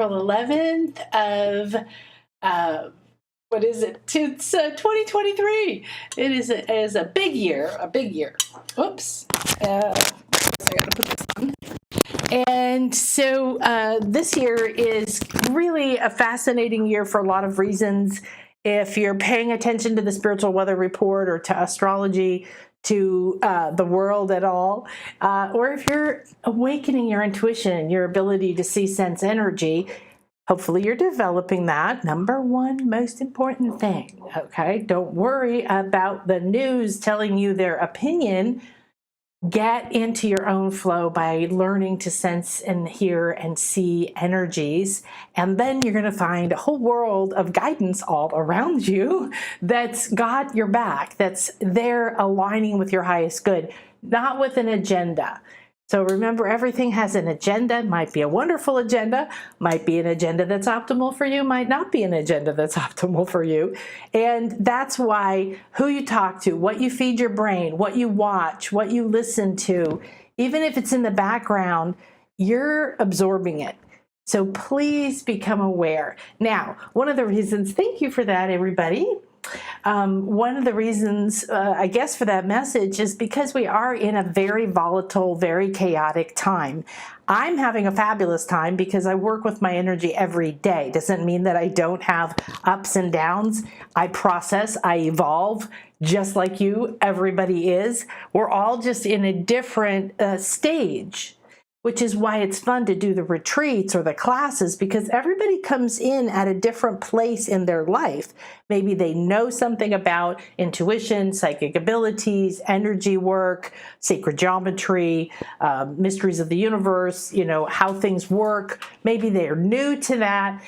April 11th of, what is it? It's 2023. It is a big year, Oops. I got to put this on. And so this year is really a fascinating year for a lot of reasons. If you're paying attention to the spiritual weather report or to astrology, to the world at all, or if you're awakening your intuition, your ability to see, sense energy, hopefully you're developing that. Number one most important thing, okay? Don't worry about the news telling you their opinion. Get into your own flow by learning to sense and hear and see energies. And then you're going to find a whole world of guidance all around you that's got your back, that's there aligning with your highest good, not with an agenda. So remember, everything has an agenda. Might be a wonderful agenda, might be an agenda that's optimal for you, might not be an agenda that's optimal for you. And that's why who you talk to, what you feed your brain, what you watch, what you listen to, even if it's in the background, you're absorbing it. So please become aware. Now, one of the reasons, thank you for that, everybody. One of the reasons, I guess, for that message is because we are in a very volatile, very chaotic time. I'm having a fabulous time because I work with my energy every day. Doesn't mean that I don't have ups and downs. I process, I evolve, just like you, everybody is. We're all just in a different stage, which is why it's fun to do the retreats or the classes, because everybody comes in at a different place in their life. Maybe they know something about intuition, psychic abilities, energy work, sacred geometry, mysteries of the universe, how things work. Maybe they're new to that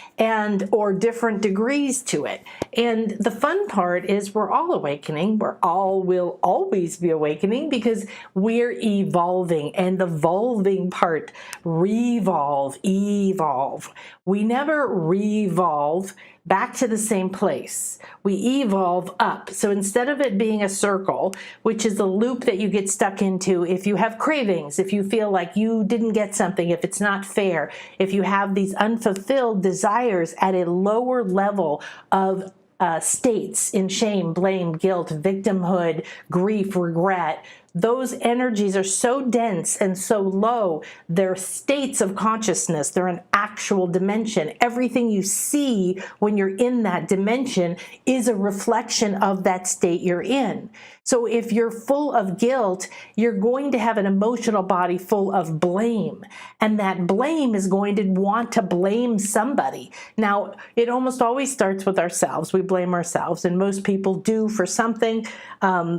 or different degrees to it. And the fun part is we're all awakening. We're all will always be awakening because we're evolving, and the evolving part, revolve, evolve. We never revolve back to the same place. We evolve up. So instead of it being a circle, which is a loop that you get stuck into if you have cravings, if you feel like you didn't get something, if it's not fair, if you have these unfulfilled desires at a lower level of states in shame, blame, guilt, victimhood, grief, regret, those energies are so dense and so low. They're states of consciousness. They're an actual dimension. Everything you see when you're in that dimension is a reflection of that state you're in. So if you're full of guilt, you're going to have an emotional body full of blame. And that blame is going to want to blame somebody. Now, it almost always starts with ourselves. We blame ourselves, and most people do for something.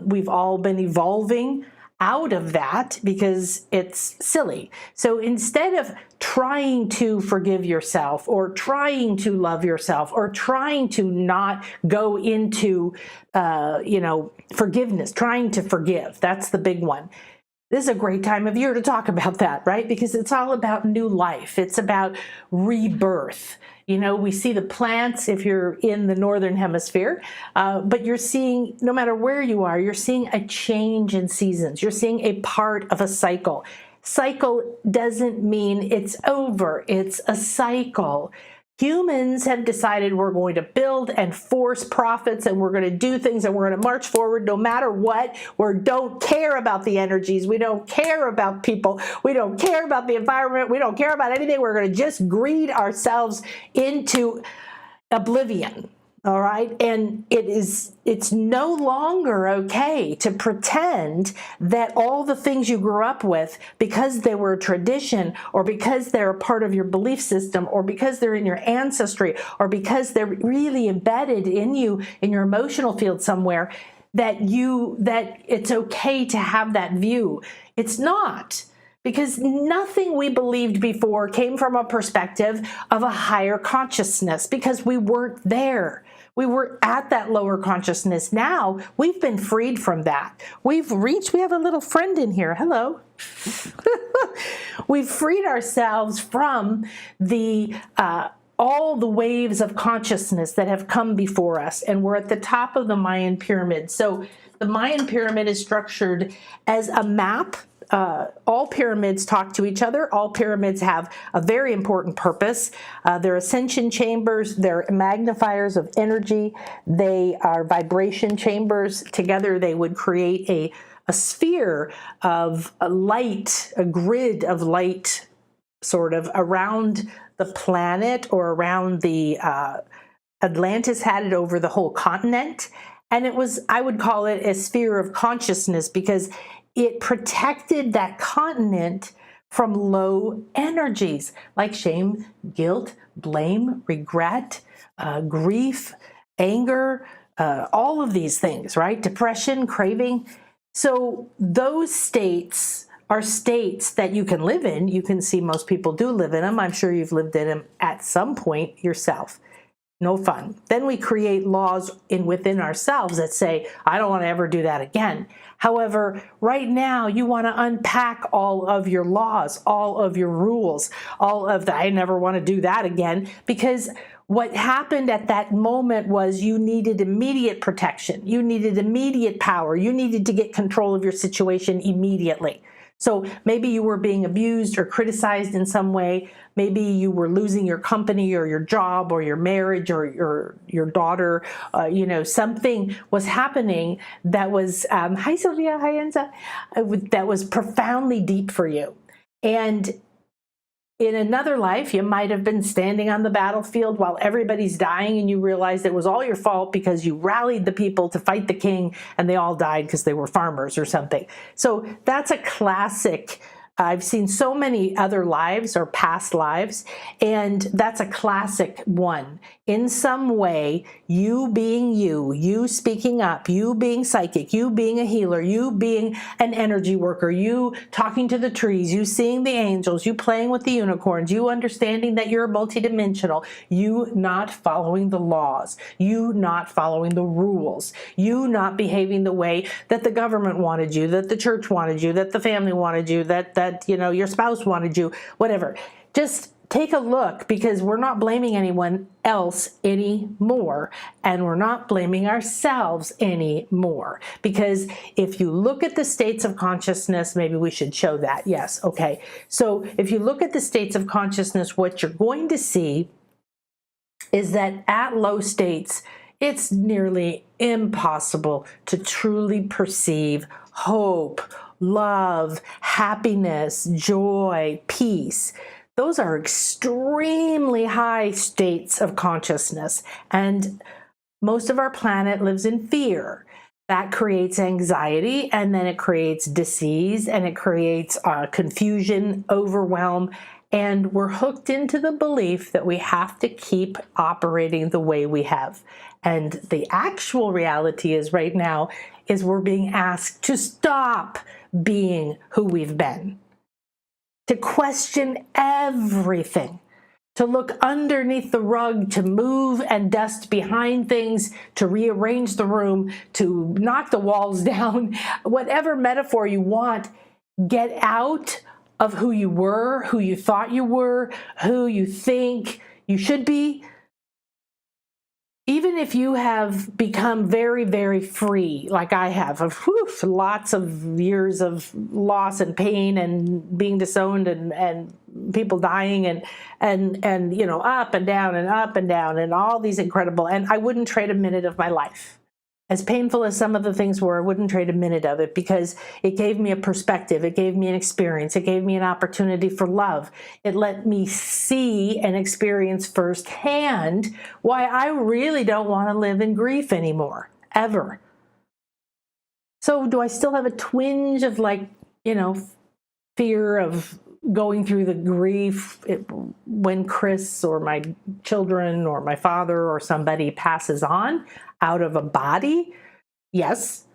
We've all been evolving out of that because it's silly. So instead of trying to forgive yourself or trying to love yourself or trying to not go into, forgiveness, trying to forgive, that's the big one. This is a great time of year to talk about that, right? Because it's all about new life. It's about rebirth. We see the plants if you're in the northern hemisphere, but you're seeing, no matter where you are, you're seeing a change in seasons. You're seeing a part of a cycle. Cycle doesn't mean it's over. It's a cycle. Humans have decided we're going to build and force profits, and we're going to do things, and we're going to march forward no matter what. We don't care about the energies. We don't care about people. We don't care about the environment. We don't care about anything. We're going to just greed ourselves into oblivion. All right. And it's no longer okay to pretend that all the things you grew up with, because they were a tradition, or because they're a part of your belief system, or because they're in your ancestry, or because they're really embedded in you, in your emotional field somewhere, that it's okay to have that view. It's not. Because nothing we believed before came from a perspective of a higher consciousness, because we weren't there. We were at that lower consciousness. Now we've been freed from that. We have a little friend in here. Hello. We've freed ourselves from all the waves of consciousness that have come before us, and we're at the top of the Mayan pyramid. So The Mayan pyramid is structured as a map. All pyramids talk to each other. All pyramids have a very important purpose. They're ascension chambers. They're magnifiers of energy. They are vibration chambers. Together, they would create a sphere of a light, a grid of light, sort of around the planet, or around the Atlantis had it over the whole continent. And it was, I would call it a sphere of consciousness, because it protected that continent from low energies like shame, guilt, blame, regret, grief, anger, all of these things, right? Depression, craving. So those states are states that you can live in. You can see most people do live in them. I'm sure you've lived in them at some point yourself. No fun. Then we create laws within ourselves that say, I don't want to ever do that again. However, right now you want to unpack all of your laws, all of your rules, all of the, I never want to do that again, because what happened at that moment was you needed immediate protection. You needed immediate power. You needed to get control of your situation immediately. So maybe you were being abused or criticized in some way. Maybe you were losing your company or your job or your marriage or your daughter. Something was happening that was, hi Sylvia, hi Enza, that was profoundly deep for you. And in another life, you might have been standing on the battlefield while everybody's dying, and you realized it was all your fault because you rallied the people to fight the king and they all died because they were farmers or something. So that's a classic. I've seen so many other lives or past lives, and that's a classic one. In some way, you being you speaking up, you being psychic, you being a healer, you being an energy worker, you talking to the trees, you seeing the angels, you playing with the unicorns, you understanding that you're multidimensional, you not following the laws, you not following the rules, you not behaving the way that the government wanted you, that the church wanted you, that the family wanted you, that your spouse wanted you, whatever. Just take a look, because we're not blaming anyone else anymore, and we're not blaming ourselves anymore. Because if you look at the states of consciousness, maybe we should show that. Yes, okay. So if you look at the states of consciousness, what you're going to see is that at low states, it's nearly impossible to truly perceive hope, love, happiness, joy, peace. Those are extremely high states of consciousness, and most of our planet lives in fear. That creates anxiety, and then it creates disease, and it creates confusion, overwhelm, and we're hooked into the belief that we have to keep operating the way we have. And the actual reality is right now is we're being asked to stop being who we've been, to question everything, to look underneath the rug, to move and dust behind things, to rearrange the room, to knock the walls down, whatever metaphor you want. Get out of who you were, who you thought you were, who you think you should be. Even if you have become very, very free, like I have, of lots of years of loss and pain and being disowned and people dying and up and down and up and down and all these incredible, and I wouldn't trade a minute of my life. As painful as some of the things were, I wouldn't trade a minute of it, because it gave me a perspective, it gave me an experience, it gave me an opportunity for love. It let me see and experience firsthand why I really don't want to live in grief anymore, ever. So do I still have a twinge of fear of going through the grief when Chris or my children or my father or somebody passes on out of a body? Yes,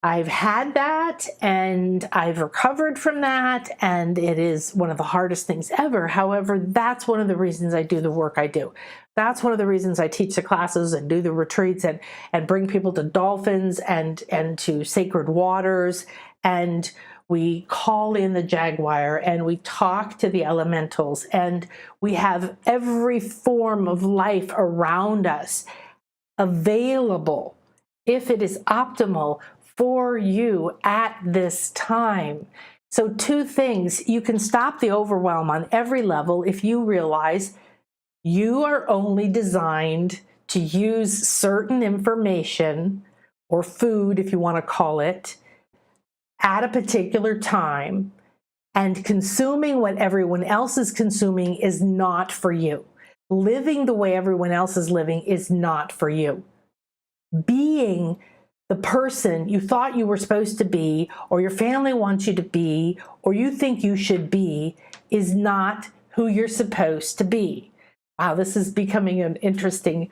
I've had that, and I've recovered from that, and it is one of the hardest things ever. However, that's one of the reasons I do the work I do. That's one of the reasons I teach the classes and do the retreats and bring people to dolphins and to sacred waters, and we call in the Jaguar and we talk to the elementals, and we have every form of life around us available, if it is optimal, for you at this time. So 2 things: you can stop the overwhelm on every level if you realize you are only designed to use certain information, or food if you want to call it, at a particular time, and consuming what everyone else is consuming is not for you. Living the way everyone else is living is not for you. Being the person you thought you were supposed to be, or your family wants you to be, or you think you should be, is not who you're supposed to be. Wow, this is becoming an interesting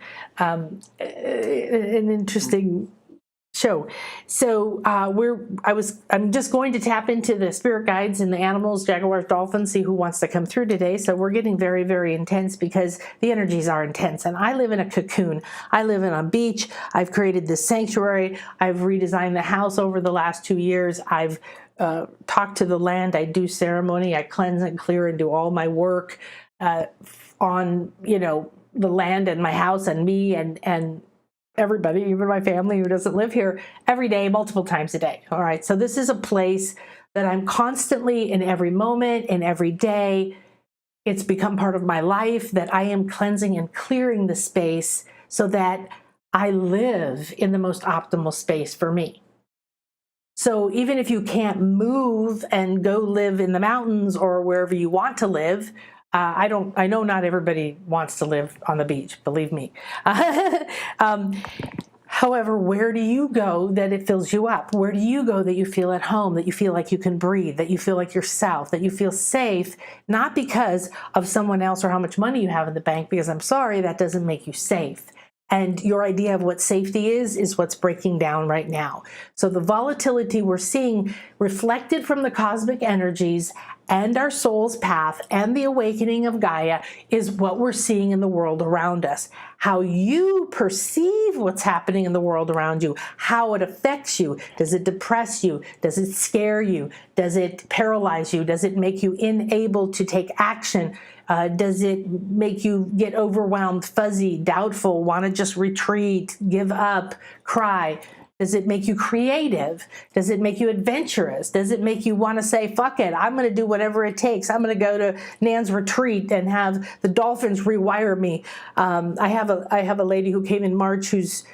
show. So I'm just going to tap into the spirit guides and the animals, jaguars, dolphins, see who wants to come through today. So we're getting very, very intense because the energies are intense. And I live in a cocoon. I live in a beach. I've created this sanctuary. I've redesigned the house over the last 2 years. I've talked to the land. I do ceremony. I cleanse and clear and do all my work on, the land and my house and me and everybody, even my family who doesn't live here, every day, multiple times a day. All right. So this is a place that I'm constantly, in every moment, in every day. It's become part of my life that I am cleansing and clearing the space so that I live in the most optimal space for me. So even if you can't move and go live in the mountains or wherever you want to live, I know not everybody wants to live on the beach, believe me. However, where do you go that it fills you up? Where do you go that you feel at home, that you feel like you can breathe, that you feel like yourself, that you feel safe, not because of someone else or how much money you have in the bank, because I'm sorry, that doesn't make you safe. And your idea of what safety is what's breaking down right now. So the volatility we're seeing reflected from the cosmic energies and our soul's path and the awakening of Gaia is what we're seeing in the world around us. How you perceive what's happening in the world around you, how it affects you. Does it depress you? Does it scare you? Does it paralyze you? Does it make you unable to take action? Does it make you get overwhelmed, fuzzy, doubtful, want to just retreat, give up, cry? Does it make you creative? Does it make you adventurous? Does it make you want to say, fuck it, I'm going to do whatever it takes. I'm going to go to Nan's retreat and have the dolphins rewire me. I have a lady who came in March who's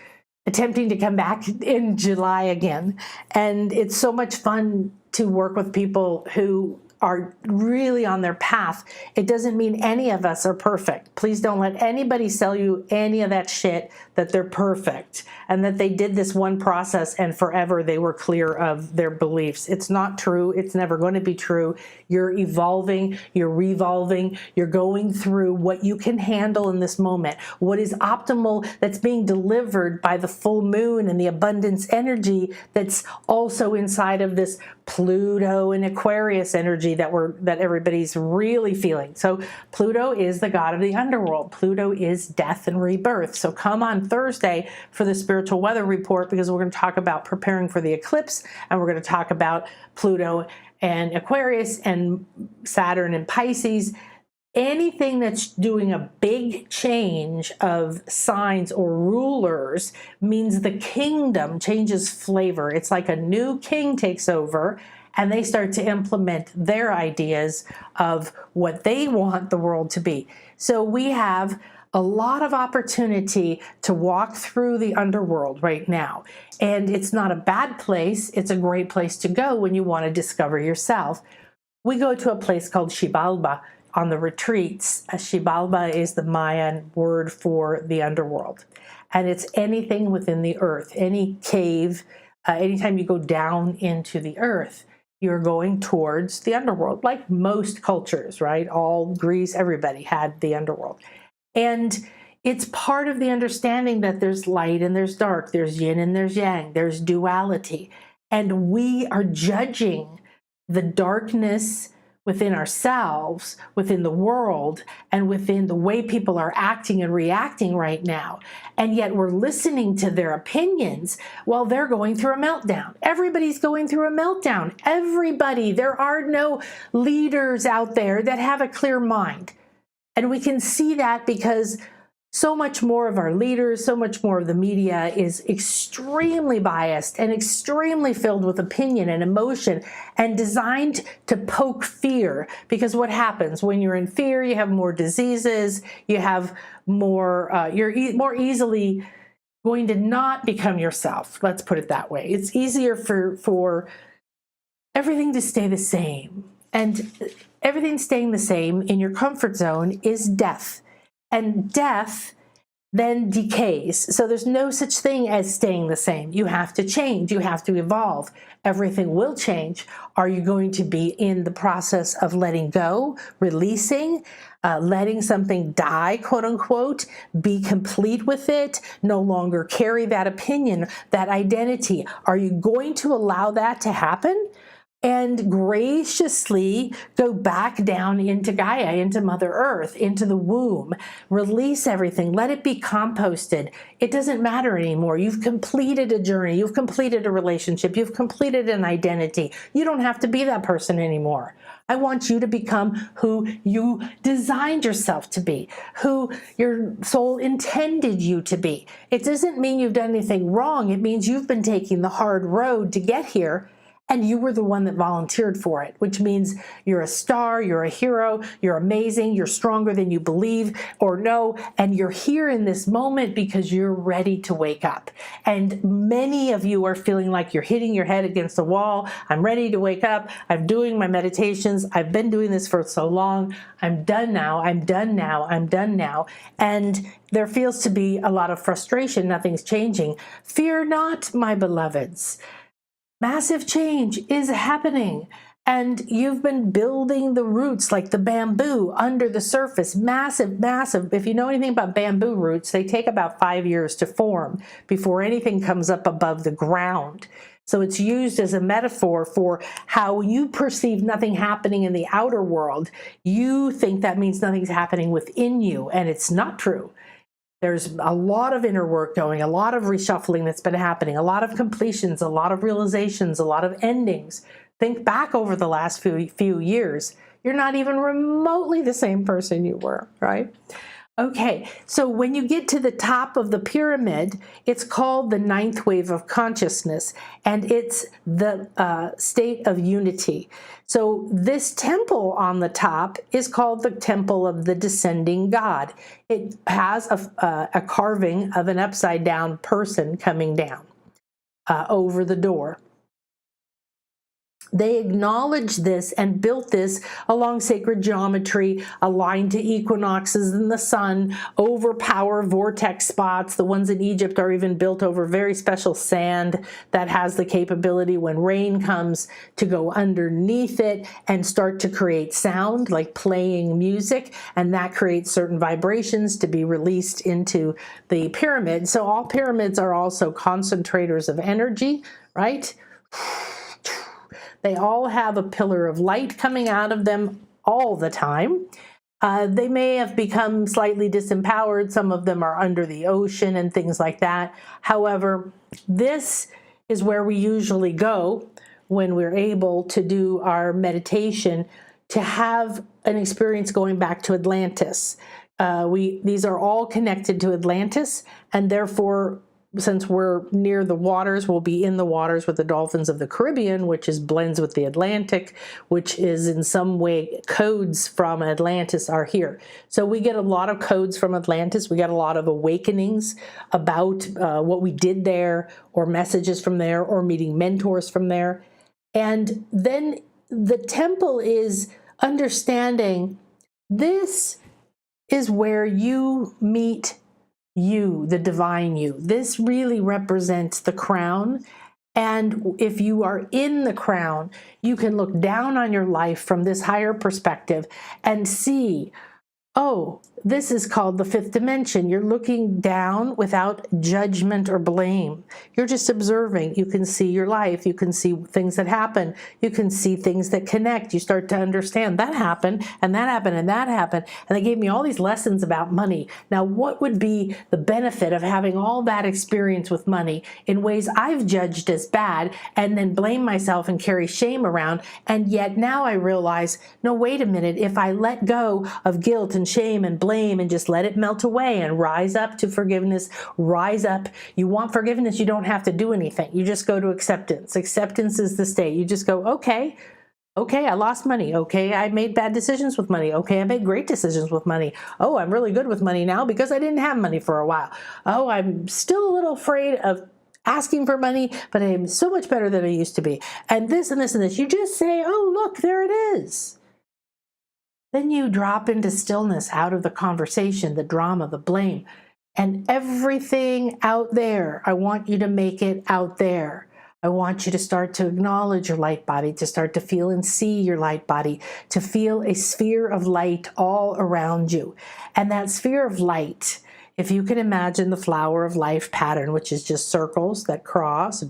attempting to come back in July again. And it's so much fun to work with people who are really on their path. It doesn't mean any of us are perfect. Please don't let anybody sell you any of that shit that they're perfect and that they did this one process and forever they were clear of their beliefs. It's not true. It's never going to be true. You're evolving, you're revolving, you're going through what you can handle in this moment. What is optimal that's being delivered by the full moon and the abundance energy that's also inside of this Pluto and Aquarius energy that everybody's really feeling. So Pluto is the god of the underworld. Pluto is death and rebirth. So come on Thursday for the spiritual weather report, because we're going to talk about preparing for the eclipse, and we're going to talk about Pluto and Aquarius and Saturn and Pisces. Anything that's doing a big change of signs or rulers means the kingdom changes flavor. It's like a new king takes over and they start to implement their ideas of what they want the world to be. So we have a lot of opportunity to walk through the underworld right now. And it's not a bad place. It's a great place to go when you want to discover yourself. We go to a place called Xibalba on the retreats. Xibalba is the Mayan word for the underworld. And it's anything within the earth, any cave, anytime you go down into the earth, you're going towards the underworld, like most cultures, right? All Greece, everybody had the underworld. And it's part of the understanding that there's light and there's dark, there's yin and there's yang, there's duality. And we are judging the darkness within ourselves, within the world, and within the way people are acting and reacting right now. And yet we're listening to their opinions while they're going through a meltdown. Everybody's going through a meltdown. Everybody. There are no leaders out there that have a clear mind. And we can see that because So much more of our leaders, so much more of the media is extremely biased and extremely filled with opinion and emotion and designed to poke fear. Because what happens when you're in fear, you have more diseases, you have more, you're more easily going to not become yourself. Let's put it that way. It's easier for everything to stay the same. And everything staying the same in your comfort zone is death. And death then decays. So there's no such thing as staying the same. You have to change. You have to evolve. Everything will change. Are you going to be in the process of letting go, releasing, letting something die, quote unquote, be complete with it, no longer carry that opinion, that identity? Are you going to allow that to happen? And graciously go back down into Gaia, into Mother Earth, into the womb. Release everything. Let it be composted. It doesn't matter anymore. You've completed a journey. You've completed a relationship. You've completed an identity. You don't have to be that person anymore. I want you to become who you designed yourself to be, who your soul intended you to be. It doesn't mean you've done anything wrong. It means you've been taking the hard road to get here. And you were the one that volunteered for it, which means you're a star, you're a hero, you're amazing, you're stronger than you believe or know, and you're here in this moment because you're ready to wake up. And many of you are feeling like you're hitting your head against the wall. I'm ready to wake up. I'm doing my meditations. I've been doing this for so long. I'm done now. I'm done now. I'm done now. And there feels to be a lot of frustration. Nothing's changing. Fear not, my beloveds. Massive change is happening, and you've been building the roots like the bamboo under the surface. Massive, massive. If you know anything about bamboo roots, they take about 5 years to form before anything comes up above the ground. So it's used as a metaphor for how you perceive nothing happening in the outer world. You think that means nothing's happening within you, and it's not true. There's a lot of inner work going, a lot of reshuffling that's been happening, a lot of completions, a lot of realizations, a lot of endings. Think back over the last few years. You're not even remotely the same person you were, right? Okay, so when you get to the top of the pyramid, it's called the ninth wave of consciousness, and it's the state of unity. So this temple on the top is called the Temple of the Descending God. It has a carving of an upside down person coming down over the door. They acknowledged this and built this along sacred geometry, aligned to equinoxes and the sun, over power vortex spots. The ones in Egypt are even built over very special sand that has the capability when rain comes to go underneath it and start to create sound, like playing music, and that creates certain vibrations to be released into the pyramid. So all pyramids are also concentrators of energy, right? They all have a pillar of light coming out of them all the time. They may have become slightly disempowered. Some of them are under the ocean and things like that. However, this is where we usually go when we're able to do our meditation, to have an experience going back to Atlantis. These are all connected to Atlantis, and therefore, since we're near the waters, we'll be in the waters with the dolphins of the Caribbean, which blends with the Atlantic, which is in some way codes from Atlantis are here. So we get a lot of codes from Atlantis. We get a lot of awakenings about what we did there, or messages from there, or meeting mentors from there. And then the temple is understanding this is where you meet you, the divine you. This really represents the crown. And if you are in the crown, you can look down on your life from this higher perspective and see, oh, this is called the fifth dimension. You're looking down without judgment or blame. You're just observing. You can see your life. You can see things that happen. You can see things that connect. You start to understand that happened, and that happened, and that happened. And they gave me all these lessons about money. Now, what would be the benefit of having all that experience with money in ways I've judged as bad, and then blame myself and carry shame around? And yet now I realize, no, wait a minute. If I let go of guilt and and shame and blame, and just let it melt away and rise up to forgiveness. Rise up. You want forgiveness, you don't have to do anything. You just go to acceptance. Acceptance is the state. You just go, okay, I lost money. Okay, I made bad decisions with money. Okay, I made great decisions with money. Oh, I'm really good with money now because I didn't have money for a while. Oh, I'm still a little afraid of asking for money, but I'm so much better than I used to be. And this and this and this. You just say, oh, look, there it is. Then you drop into stillness, out of the conversation, the drama, the blame, and everything out there. I want you to make it out there. I want you to start to acknowledge your light body, to start to feel and see your light body, to feel a sphere of light all around you. And that sphere of light, if you can imagine the flower of life pattern, which is just circles that cross,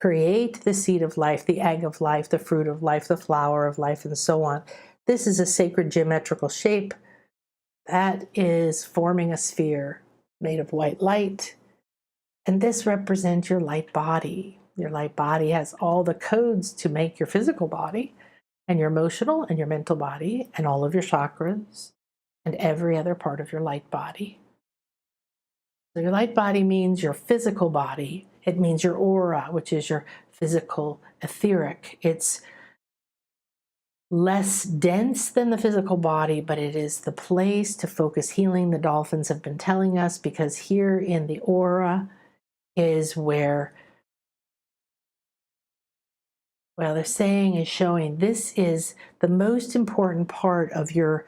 create the seed of life, the egg of life, the fruit of life, the flower of life, and so on. This is a sacred geometrical shape that is forming a sphere made of white light. And this represents your light body. Your light body has all the codes to make your physical body and your emotional and your mental body and all of your chakras and every other part of your light body. So your light body means your physical body. It means your aura, which is your physical etheric. It's less dense than the physical body, but it is the place to focus healing, the dolphins have been telling us, because here in the aura is where, well, they're saying is showing this is the most important part of your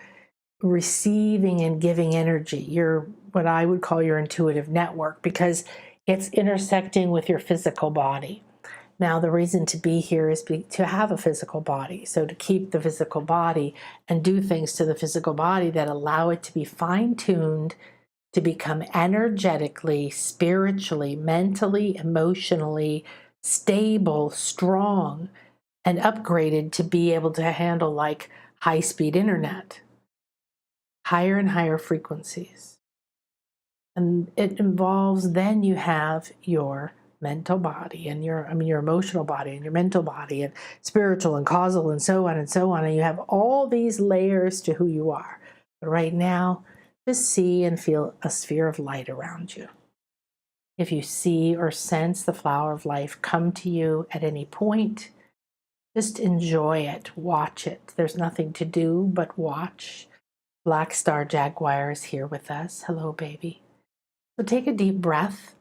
receiving and giving energy, your what I would call your intuitive network, because it's intersecting with your physical body. Now, the reason to be here is to have a physical body. So to keep the physical body and do things to the physical body that allow it to be fine-tuned, to become energetically, spiritually, mentally, emotionally stable, strong, and upgraded to be able to handle like high-speed internet, higher and higher frequencies. And it involves, then you have your mental body and your emotional body and your mental body and spiritual and causal and so on and so on. And you have all these layers to who you are. But right now, just see and feel a sphere of light around you. If you see or sense the flower of life come to you at any point, just enjoy it, watch it. There's nothing to do but watch. Black Star Jaguar is here with us. Hello, baby. So take a deep breath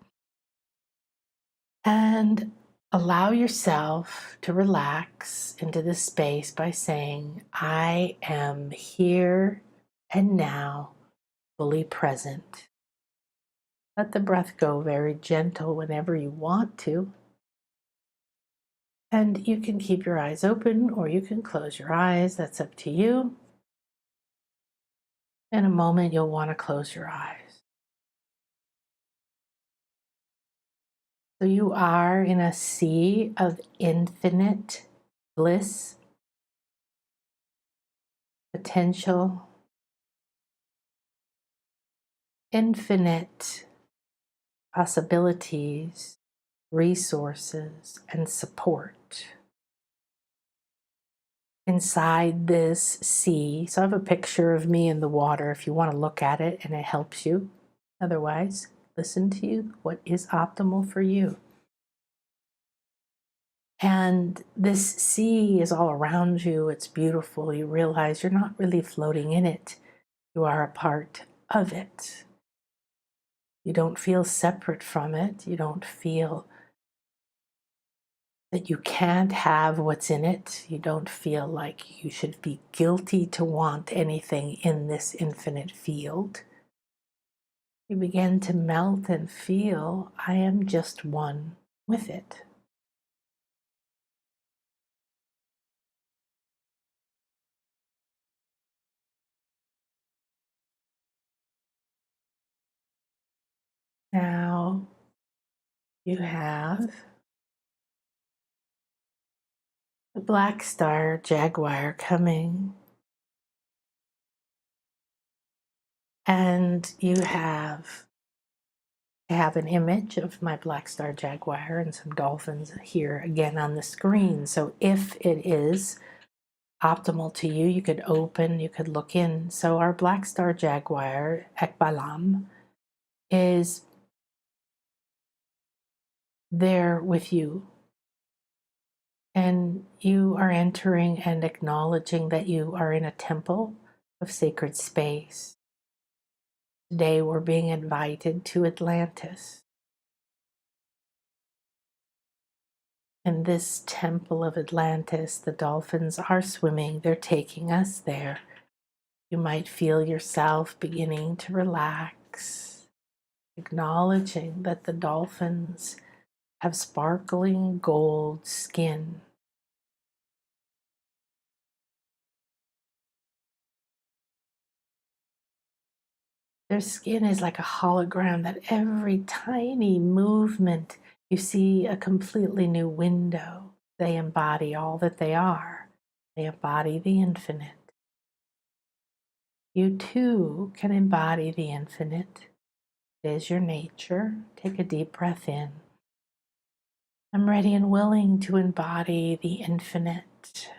and allow yourself to relax into this space by saying, I am here and now, fully present. Let the breath go very gentle whenever you want to. And you can keep your eyes open or you can close your eyes. That's up to you. In a moment, you'll want to close your eyes. So you are in a sea of infinite bliss, potential, infinite possibilities, resources, and support. Inside this sea, so I have a picture of me in the water if you want to look at it and it helps you. Otherwise, listen to you, what is optimal for you. And this sea is all around you. It's beautiful. You realize you're not really floating in it. You are a part of it. You don't feel separate from it. You don't feel that you can't have what's in it. You don't feel like you should be guilty to want anything in this infinite field. You begin to melt and feel, I am just one with it. Now you have the Black Star Jaguar coming, and you have an image of my Black Star Jaguar and some dolphins here again on the screen. So if it is optimal to you. You could open, you could look in. So our black star jaguar, Ekbalam, is there with you. And you are entering and acknowledging that you are in a temple of sacred space. Today we're being invited to Atlantis. In this temple of Atlantis, the dolphins are swimming. They're taking us there. You might feel yourself beginning to relax, acknowledging that the dolphins have sparkling gold skin. Their skin is like a hologram that every tiny movement you see a completely new window. They embody all that they are. They embody the infinite. You too can embody the infinite. It is your nature. Take a deep breath in. I'm ready and willing to embody the infinite.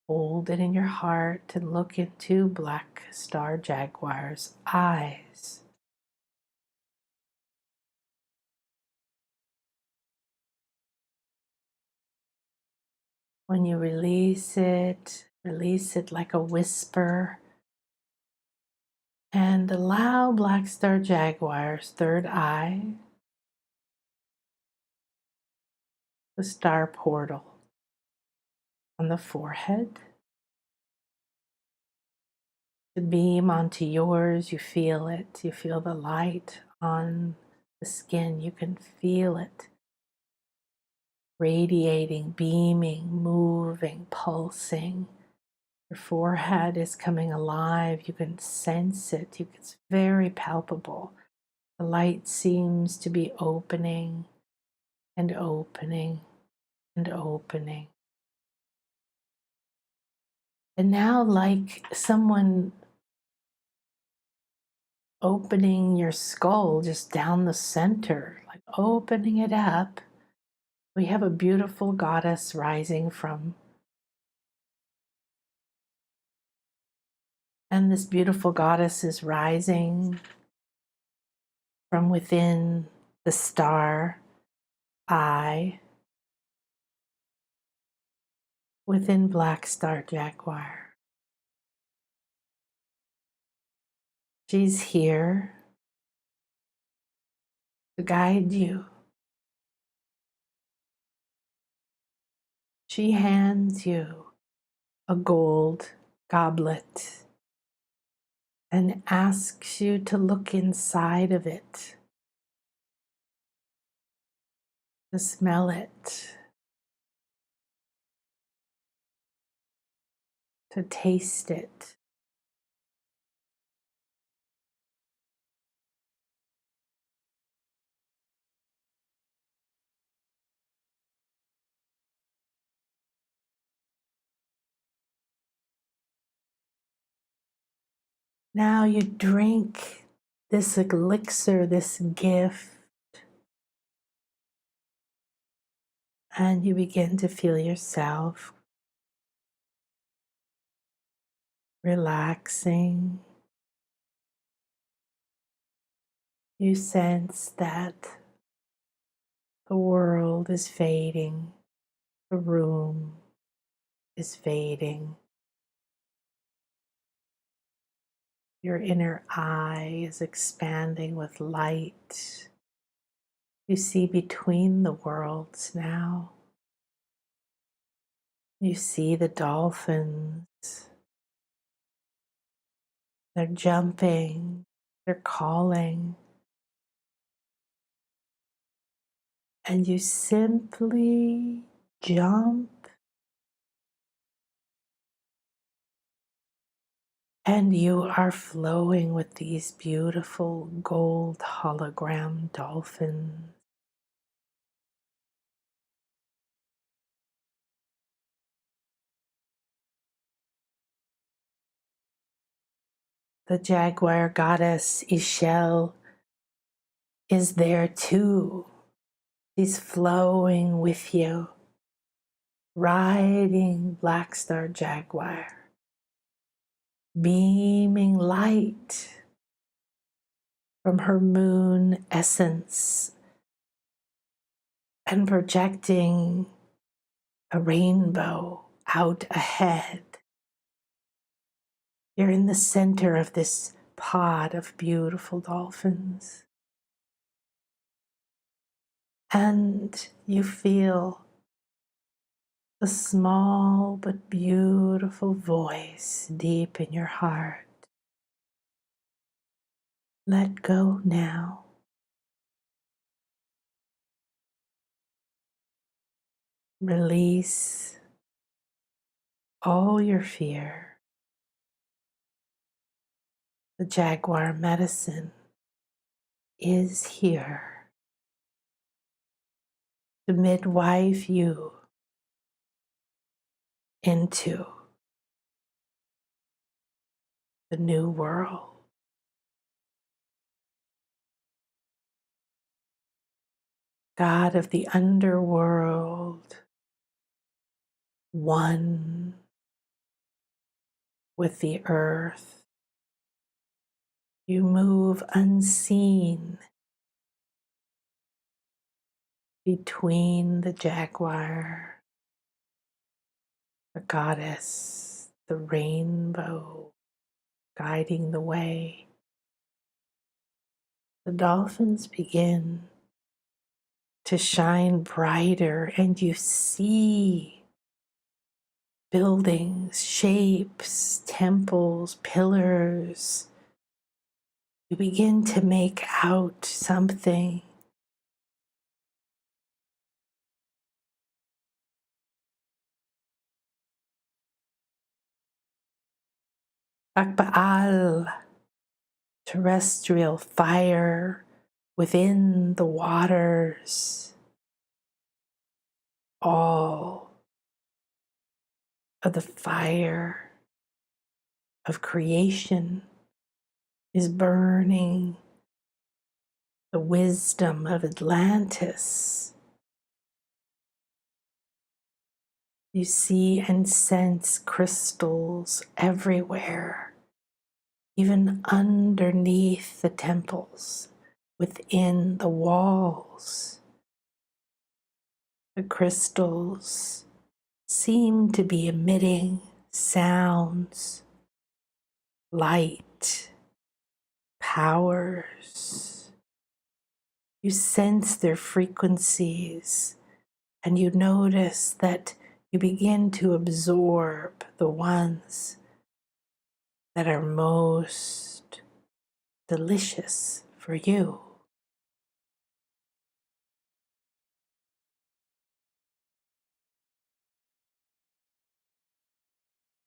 Hold it in your heart and look into Black Star Jaguar's eyes. When you release it like a whisper, and allow Black Star Jaguar's third eye, the star portal on the forehead, to beam onto yours. You feel it. You feel the light on the skin. You can feel it radiating, beaming, moving, pulsing. Your forehead is coming alive. You can sense it. It's very palpable. The light seems to be opening and opening and opening. And now, like someone opening your skull just down the center, like opening it up, we have a beautiful goddess rising from. And this beautiful goddess is rising from within the star eye, within Black Star Jaguar. She's here to guide you. She hands you a gold goblet and asks you to look inside of it, to smell it, to taste it. Now you drink this elixir, this gift, and you begin to feel yourself relaxing. You sense that the world is fading, the room is fading. Your inner eye is expanding with light. You see between the worlds now. You see the dolphins. They're jumping, they're calling. And you simply jump and you are flowing with these beautiful gold hologram dolphins. The jaguar goddess Ishel is there too. She's flowing with you, riding Black Star Jaguar, beaming light from her moon essence and projecting a rainbow out ahead. You're in the center of this pod of beautiful dolphins. And you feel the small but beautiful voice deep in your heart. Let go now. Release all your fear. The Jaguar medicine is here to midwife you into the new world. God of the underworld, one with the earth. You move unseen between the jaguar, the goddess, the rainbow guiding the way. The dolphins begin to shine brighter, and you see buildings, shapes, temples, pillars. You begin to make out something. Akba'al, terrestrial fire within the waters. All of the fire of creation is burning. The wisdom of Atlantis. You see and sense crystals everywhere, even underneath the temples, within the walls. The crystals seem to be emitting sounds, light, powers. You sense their frequencies, and you notice that you begin to absorb the ones that are most delicious for you.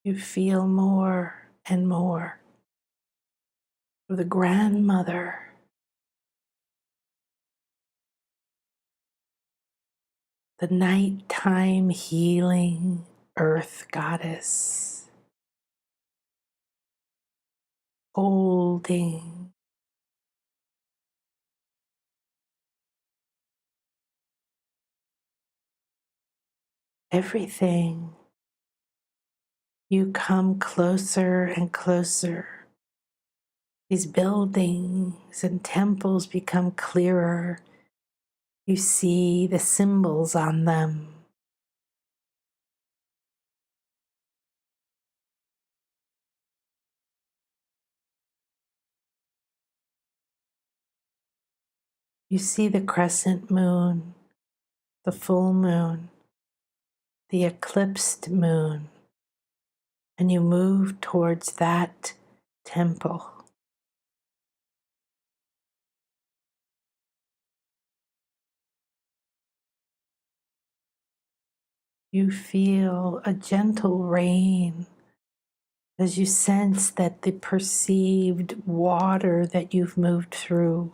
You feel more and more of the grandmother, the nighttime healing earth goddess, holding everything. You come closer and closer. These buildings and temples become clearer. You see the symbols on them. You see the crescent moon, the full moon, the eclipsed moon, and you move towards that temple. You feel a gentle rain as you sense that the perceived water that you've moved through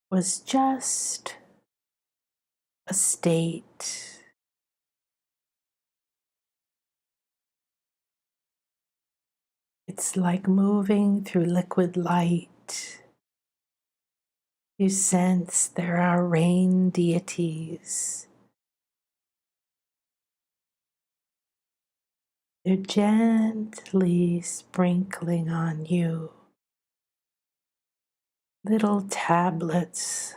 was just a state. It's like moving through liquid light. You sense there are rain deities They're gently sprinkling on you little tablets,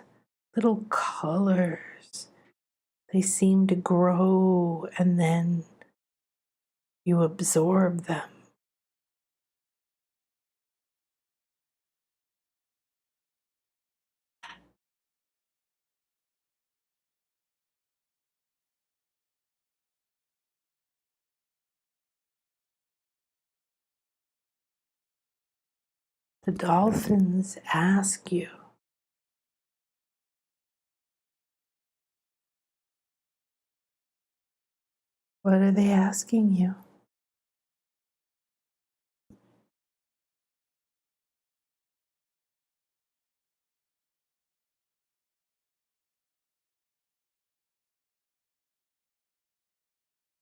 little colors. They seem to grow and then you absorb them. The dolphins ask you, what are they asking you?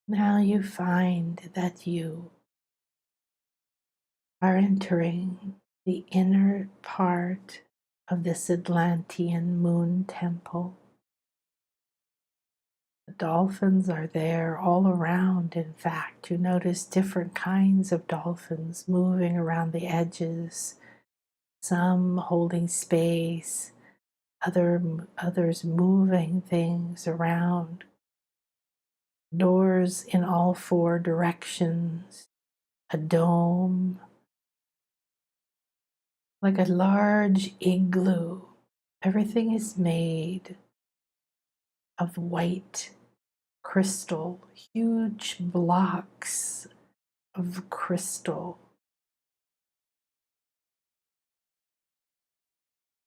Now you find that you are entering the inner part of this Atlantean moon temple. The dolphins are there all around. In fact, you notice different kinds of dolphins moving around the edges, some holding space, others moving things around. Doors in all four directions, a dome, like a large igloo. Everything is made of white crystal, huge blocks of crystal,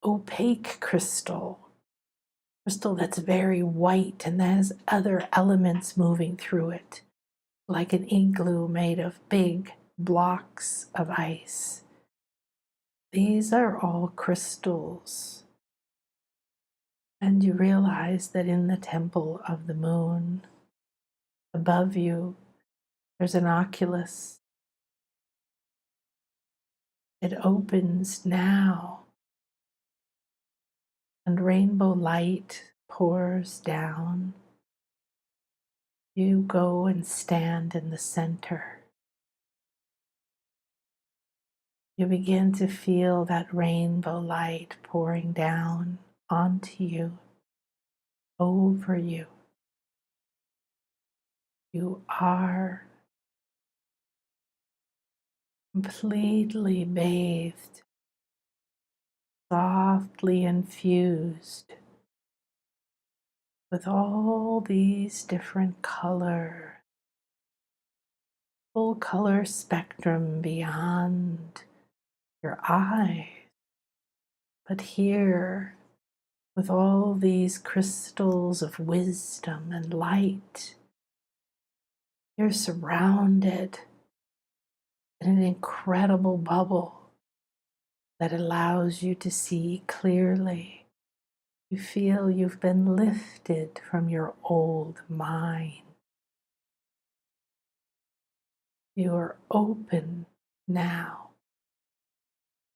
opaque crystal that's very white and has other elements moving through it, like an igloo made of big blocks of ice. These are all crystals. And you realize that in the temple of the moon, above you, there's an oculus. It opens now, and rainbow light pours down. You go and stand in the center. You begin to feel that rainbow light pouring down onto you, over you. You are completely bathed, softly infused with all these different colors, full color spectrum beyond your eyes. But here, with all these crystals of wisdom and light, you're surrounded in an incredible bubble that allows you to see clearly. You feel you've been lifted from your old mind. You are open now.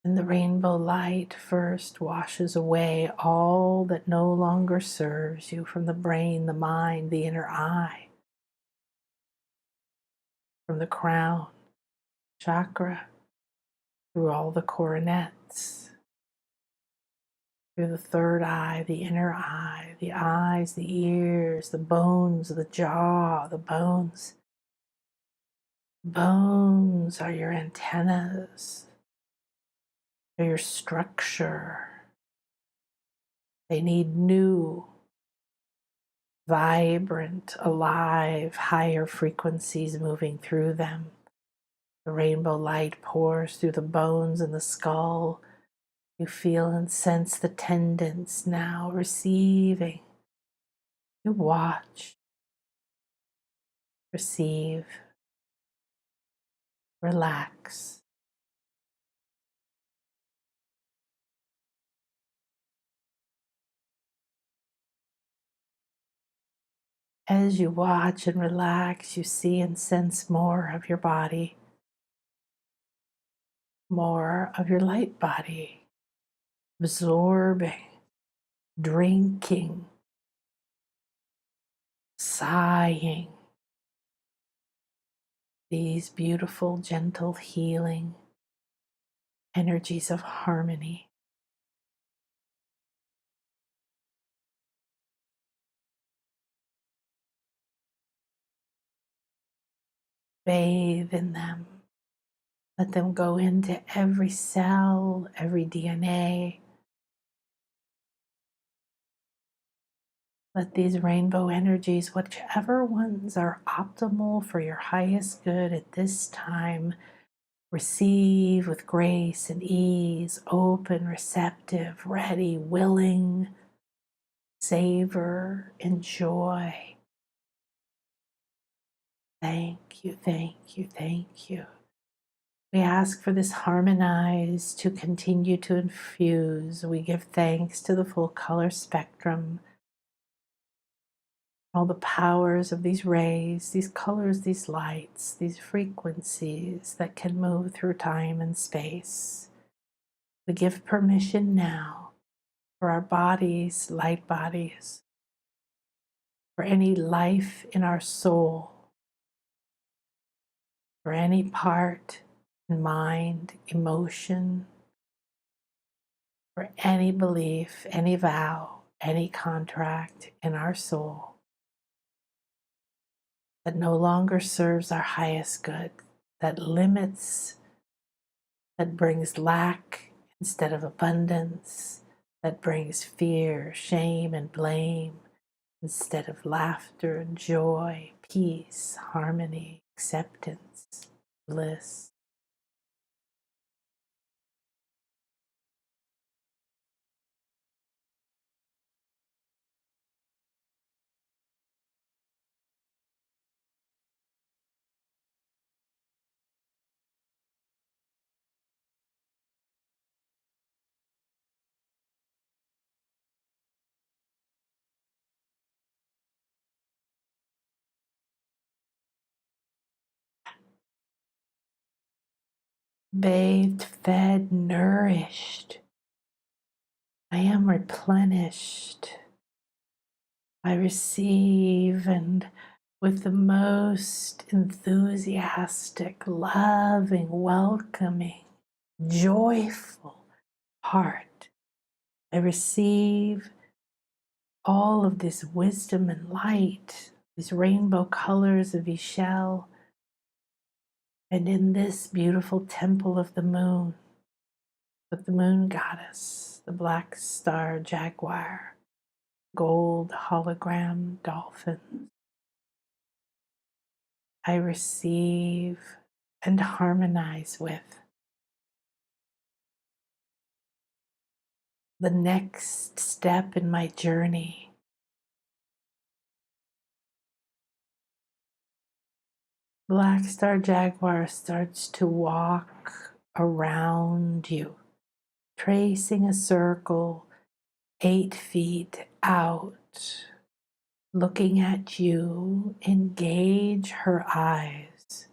And the rainbow light first washes away all that no longer serves you from the brain, the mind, the inner eye, from the crown chakra, through all the coronets, through the third eye, the inner eye, the eyes, the ears, the bones, the jaw, the bones. Bones are your antennas, they're your structure. They need new, vibrant, alive, higher frequencies moving through them. The rainbow light pours through the bones and the skull. You feel and sense the tendons now receiving. You watch, receive, relax. As you watch and relax, you see and sense more of your body, more of your light body, absorbing, drinking, sighing, these beautiful, gentle, healing energies of harmony. Bathe in them. Let them go into every cell, every DNA. Let these rainbow energies, whichever ones are optimal for your highest good at this time, receive with grace and ease, open, receptive, ready, willing, savor, enjoy. Thank you, thank you, thank you. We ask for this harmonize to continue to infuse. We give thanks to the full color spectrum, all the powers of these rays, these colors, these lights, these frequencies that can move through time and space. We give permission now for our bodies, light bodies, for any life in our soul, for any part, mind, emotion, for any belief, any vow, any contract in our soul that no longer serves our highest good, that limits, that brings lack instead of abundance, that brings fear, shame, and blame instead of laughter, joy, peace, harmony, acceptance, bliss. Bathed, fed, nourished. I am replenished. I receive, and with the most enthusiastic, loving, welcoming, joyful heart, I receive all of this wisdom and light, these rainbow colors of Ishel. And in this beautiful temple of the moon, with the moon goddess, the black star jaguar, gold hologram dolphin, I receive and harmonize with the next step in my journey. Black Star Jaguar starts to walk around you, tracing a circle 8 feet out, looking at you. Engage her eyes.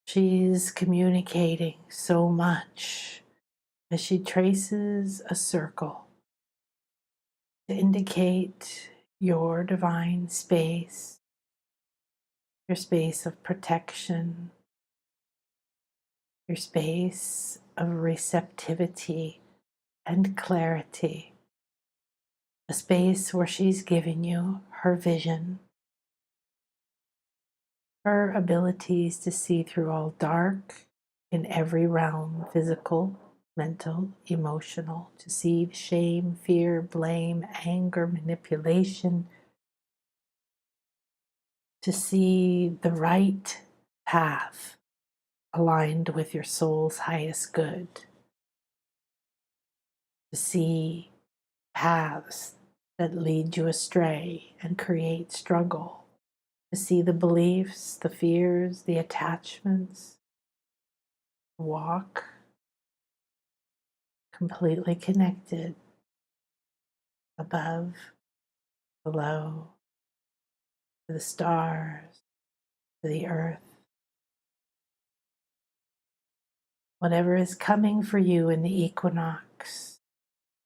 She's communicating so much as she traces a circle to indicate your divine space, your space of protection, your space of receptivity and clarity, a space where she's giving you her vision, her abilities to see through all dark in every realm, physical, mental, emotional, to see shame, fear, blame, anger, manipulation, to see the right path aligned with your soul's highest good, to see paths that lead you astray and create struggle, to see the beliefs, the fears, the attachments, walk completely connected, above, below, to the stars, to the earth. Whatever is coming for you in the equinox,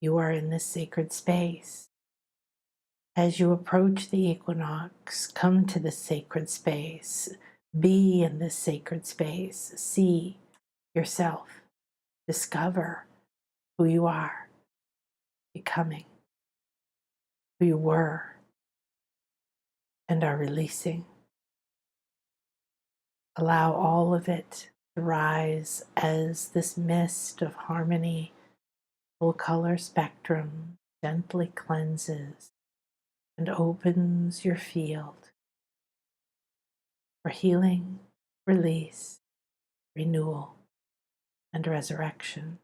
you are in this sacred space. As you approach the equinox, come to the sacred space. Be in this sacred space. See yourself. Discover who you are, becoming who you were and are releasing. Allow all of it to rise as this mist of harmony, full color spectrum, gently cleanses and opens your field for healing, release, renewal, and resurrection.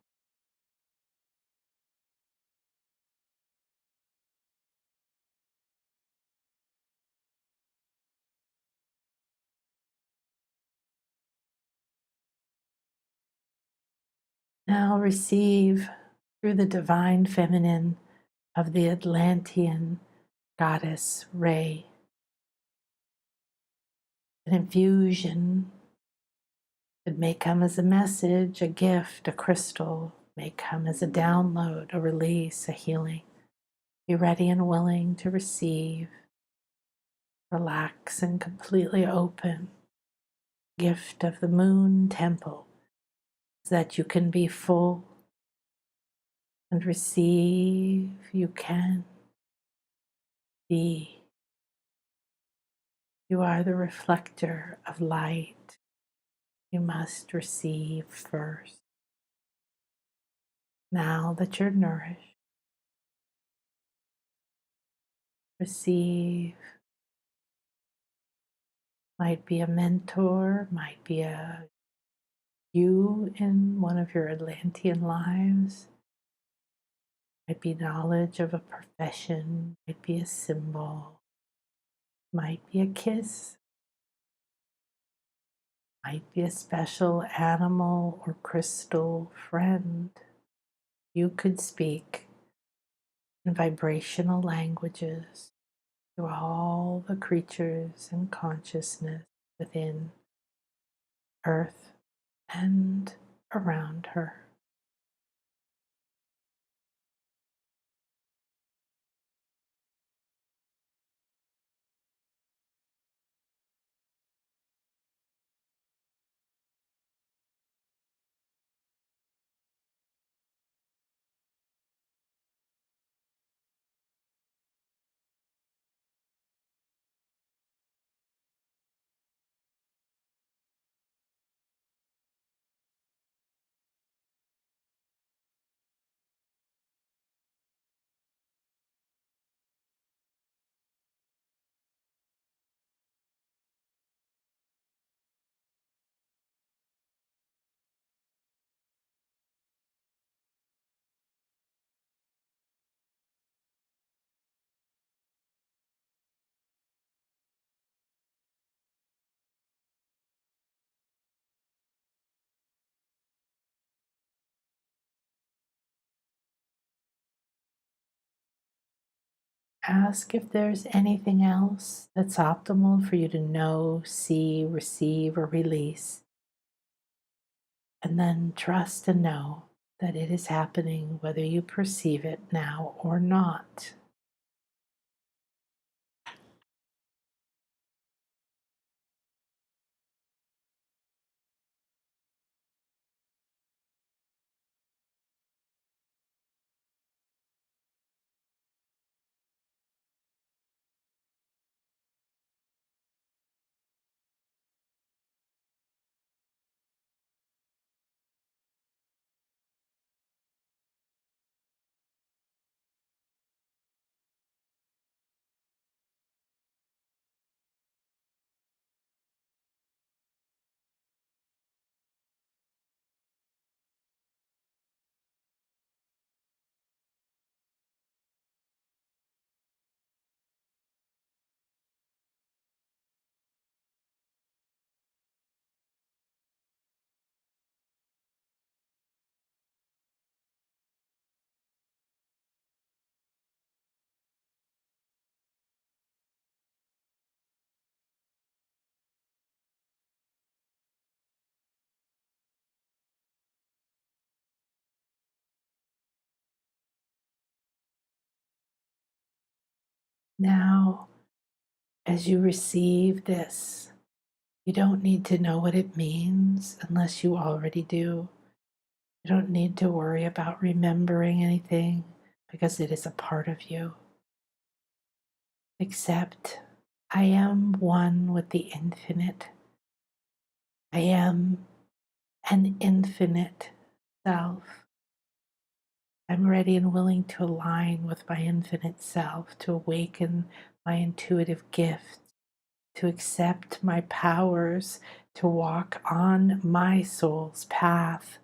Now receive through the divine feminine of the Atlantean goddess Re an infusion. It may come as a message, a gift, a crystal, may come as a download, a release, a healing. Be ready and willing to receive, relax, and completely open. Gift of the moon temple so that you can be full and receive. You can be. You are the reflector of light. You must receive first. Now that you're nourished, receive. Might be a mentor, might be you in one of your Atlantean lives, might be knowledge of a profession, might be a symbol, might be a kiss, might be a special animal or crystal friend. You could speak in vibrational languages to all the creatures and consciousness within Earth and around her. Ask if there's anything else that's optimal for you to know, see, receive, or release. And then trust and know that it is happening whether you perceive it now or not. Now, as you receive this, you don't need to know what it means unless you already do. You don't need to worry about remembering anything because it is a part of you. Except, I am one with the infinite. I am an infinite self. I'm ready and willing to align with my infinite self, to awaken my intuitive gifts, to accept my powers, to walk on my soul's path,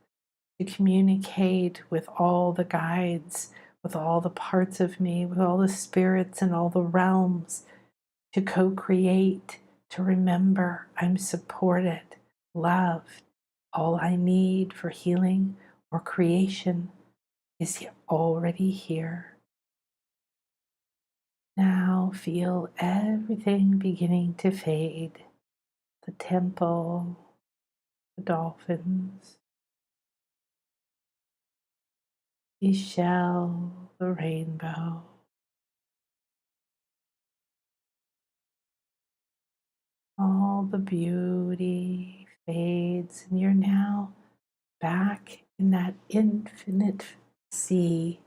to communicate with all the guides, with all the parts of me, with all the spirits and all the realms, to co-create, to remember I'm supported, loved. All I need for healing or creation is already here. Now feel everything beginning to fade. The temple, the dolphins, the shell, the rainbow. All the beauty fades, and you're now back in that infinite sea.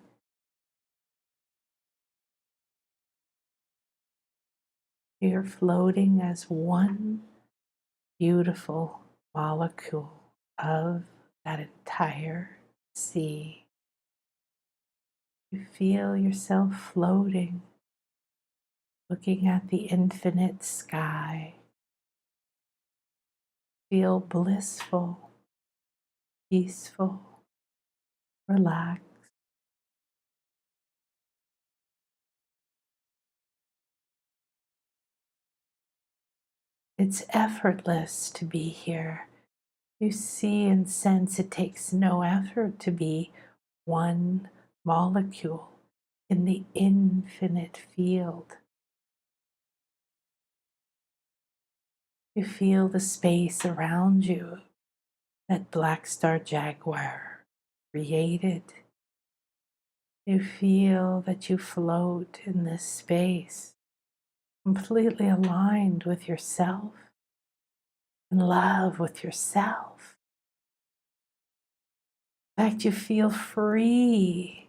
You're floating as one beautiful molecule of that entire sea. You feel yourself floating, looking at the infinite sky. Feel blissful, peaceful, relaxed. It's effortless to be here. You see and sense it takes no effort to be one molecule in the infinite field. You feel the space around you that Black Star Jaguar created. You feel that you float in this space, completely aligned with yourself, in love with yourself. In fact, you feel free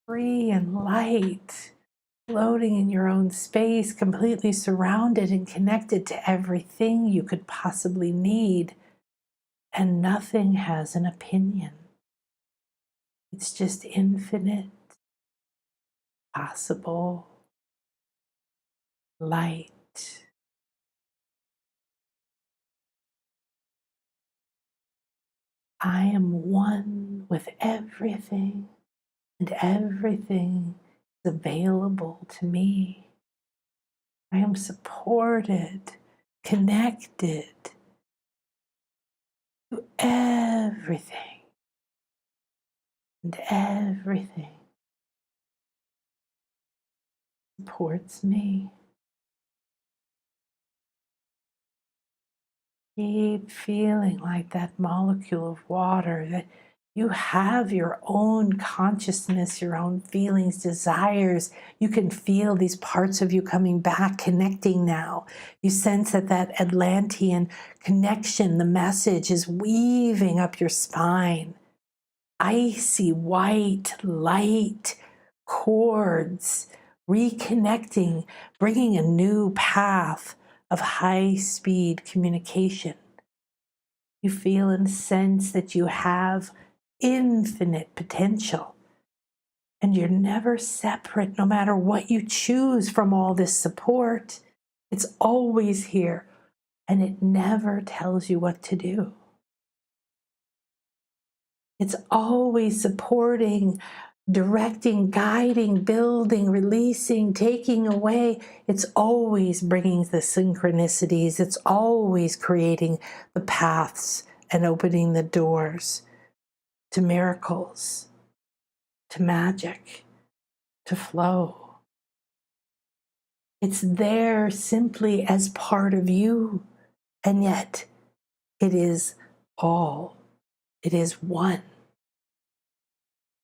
and light, floating in your own space, completely surrounded and connected to everything you could possibly need, and nothing has an opinion. It's just infinite, possible, light. I am one with everything, and everything is available to me. I am supported, connected to everything, and everything supports me. Keep feeling like that molecule of water, that you have your own consciousness, your own feelings, desires. You can feel these parts of you coming back, connecting now. You sense that that Atlantean connection, the message is weaving up your spine. Icy white light cords reconnecting, bringing a new path of high-speed communication. You feel and sense that you have infinite potential, and you're never separate no matter what you choose from all this support. It's always here, and it never tells you what to do. It's always supporting, directing, guiding, building, releasing, taking away. It's always bringing the synchronicities. It's always creating the paths and opening the doors to miracles, to magic, to flow. It's there simply as part of you, and yet it is all. It is one.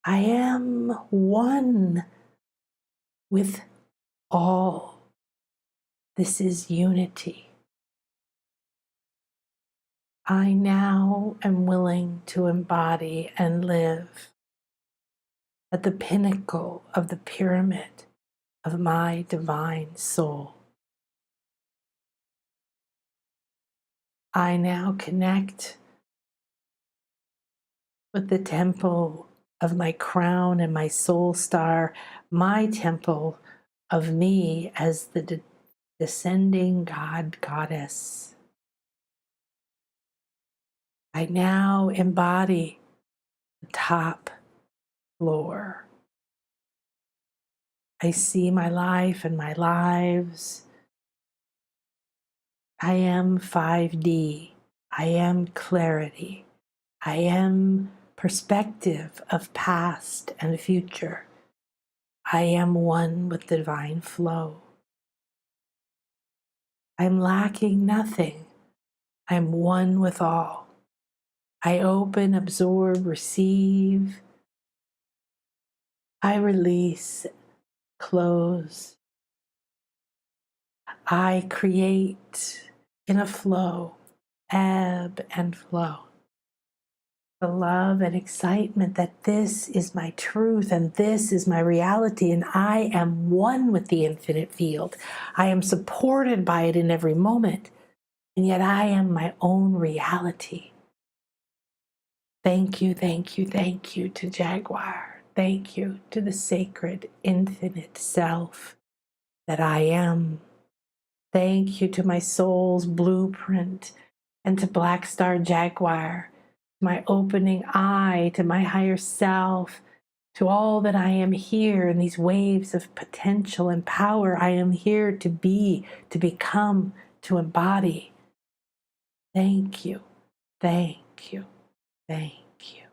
I am one with all. This is unity. I now am willing to embody and live at the pinnacle of the pyramid of my divine soul. I now connect with the temple of my crown and my soul star, my temple of me as the descending God, goddess. I now embody the top floor. I see my life and my lives. I am 5D. I am clarity. I am perspective of past and future. I am one with the divine flow. I'm lacking nothing. I'm one with all. I open, absorb, receive. I release, close. I create in a flow, ebb and flow. The love and excitement that this is my truth and this is my reality, and I am one with the infinite field. I am supported by it in every moment, and yet I am my own reality. Thank you, thank you, thank you to Jaguar. Thank you to the sacred infinite self that I am. Thank you to my soul's blueprint and to Black Star Jaguar, my opening eye to my higher self, to all that I am here in these waves of potential and power. I am here to be, to become, to embody. Thank you, thank you, thank you.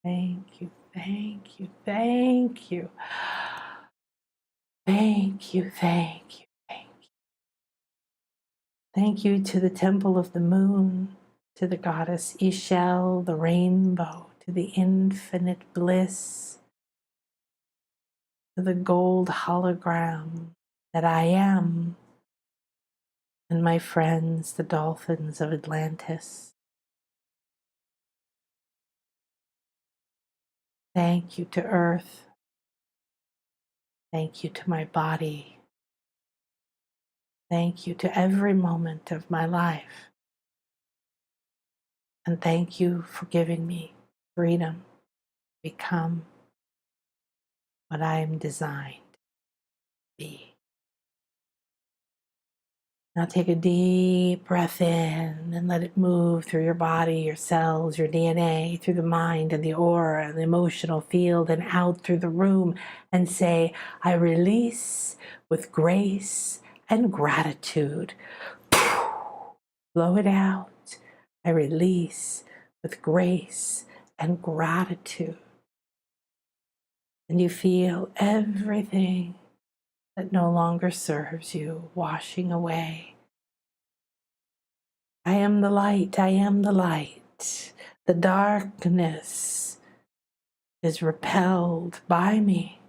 Thank you, thank you, thank you. Thank you, thank you, thank you. Thank you to the temple of the moon, to the goddess Ishel, the rainbow, to the infinite bliss, to the gold hologram that I am, and my friends, the dolphins of Atlantis. Thank you to Earth. Thank you to my body. Thank you to every moment of my life. And thank you for giving me freedom to become what I am designed to be. Now take a deep breath in and let it move through your body, your cells, your DNA, through the mind and the aura and the emotional field, and out through the room, and say, I release with grace and gratitude. Blow it out. I release with grace and gratitude. And you feel everything that no longer serves you washing away. I am the light, I am the light. The darkness is repelled by me.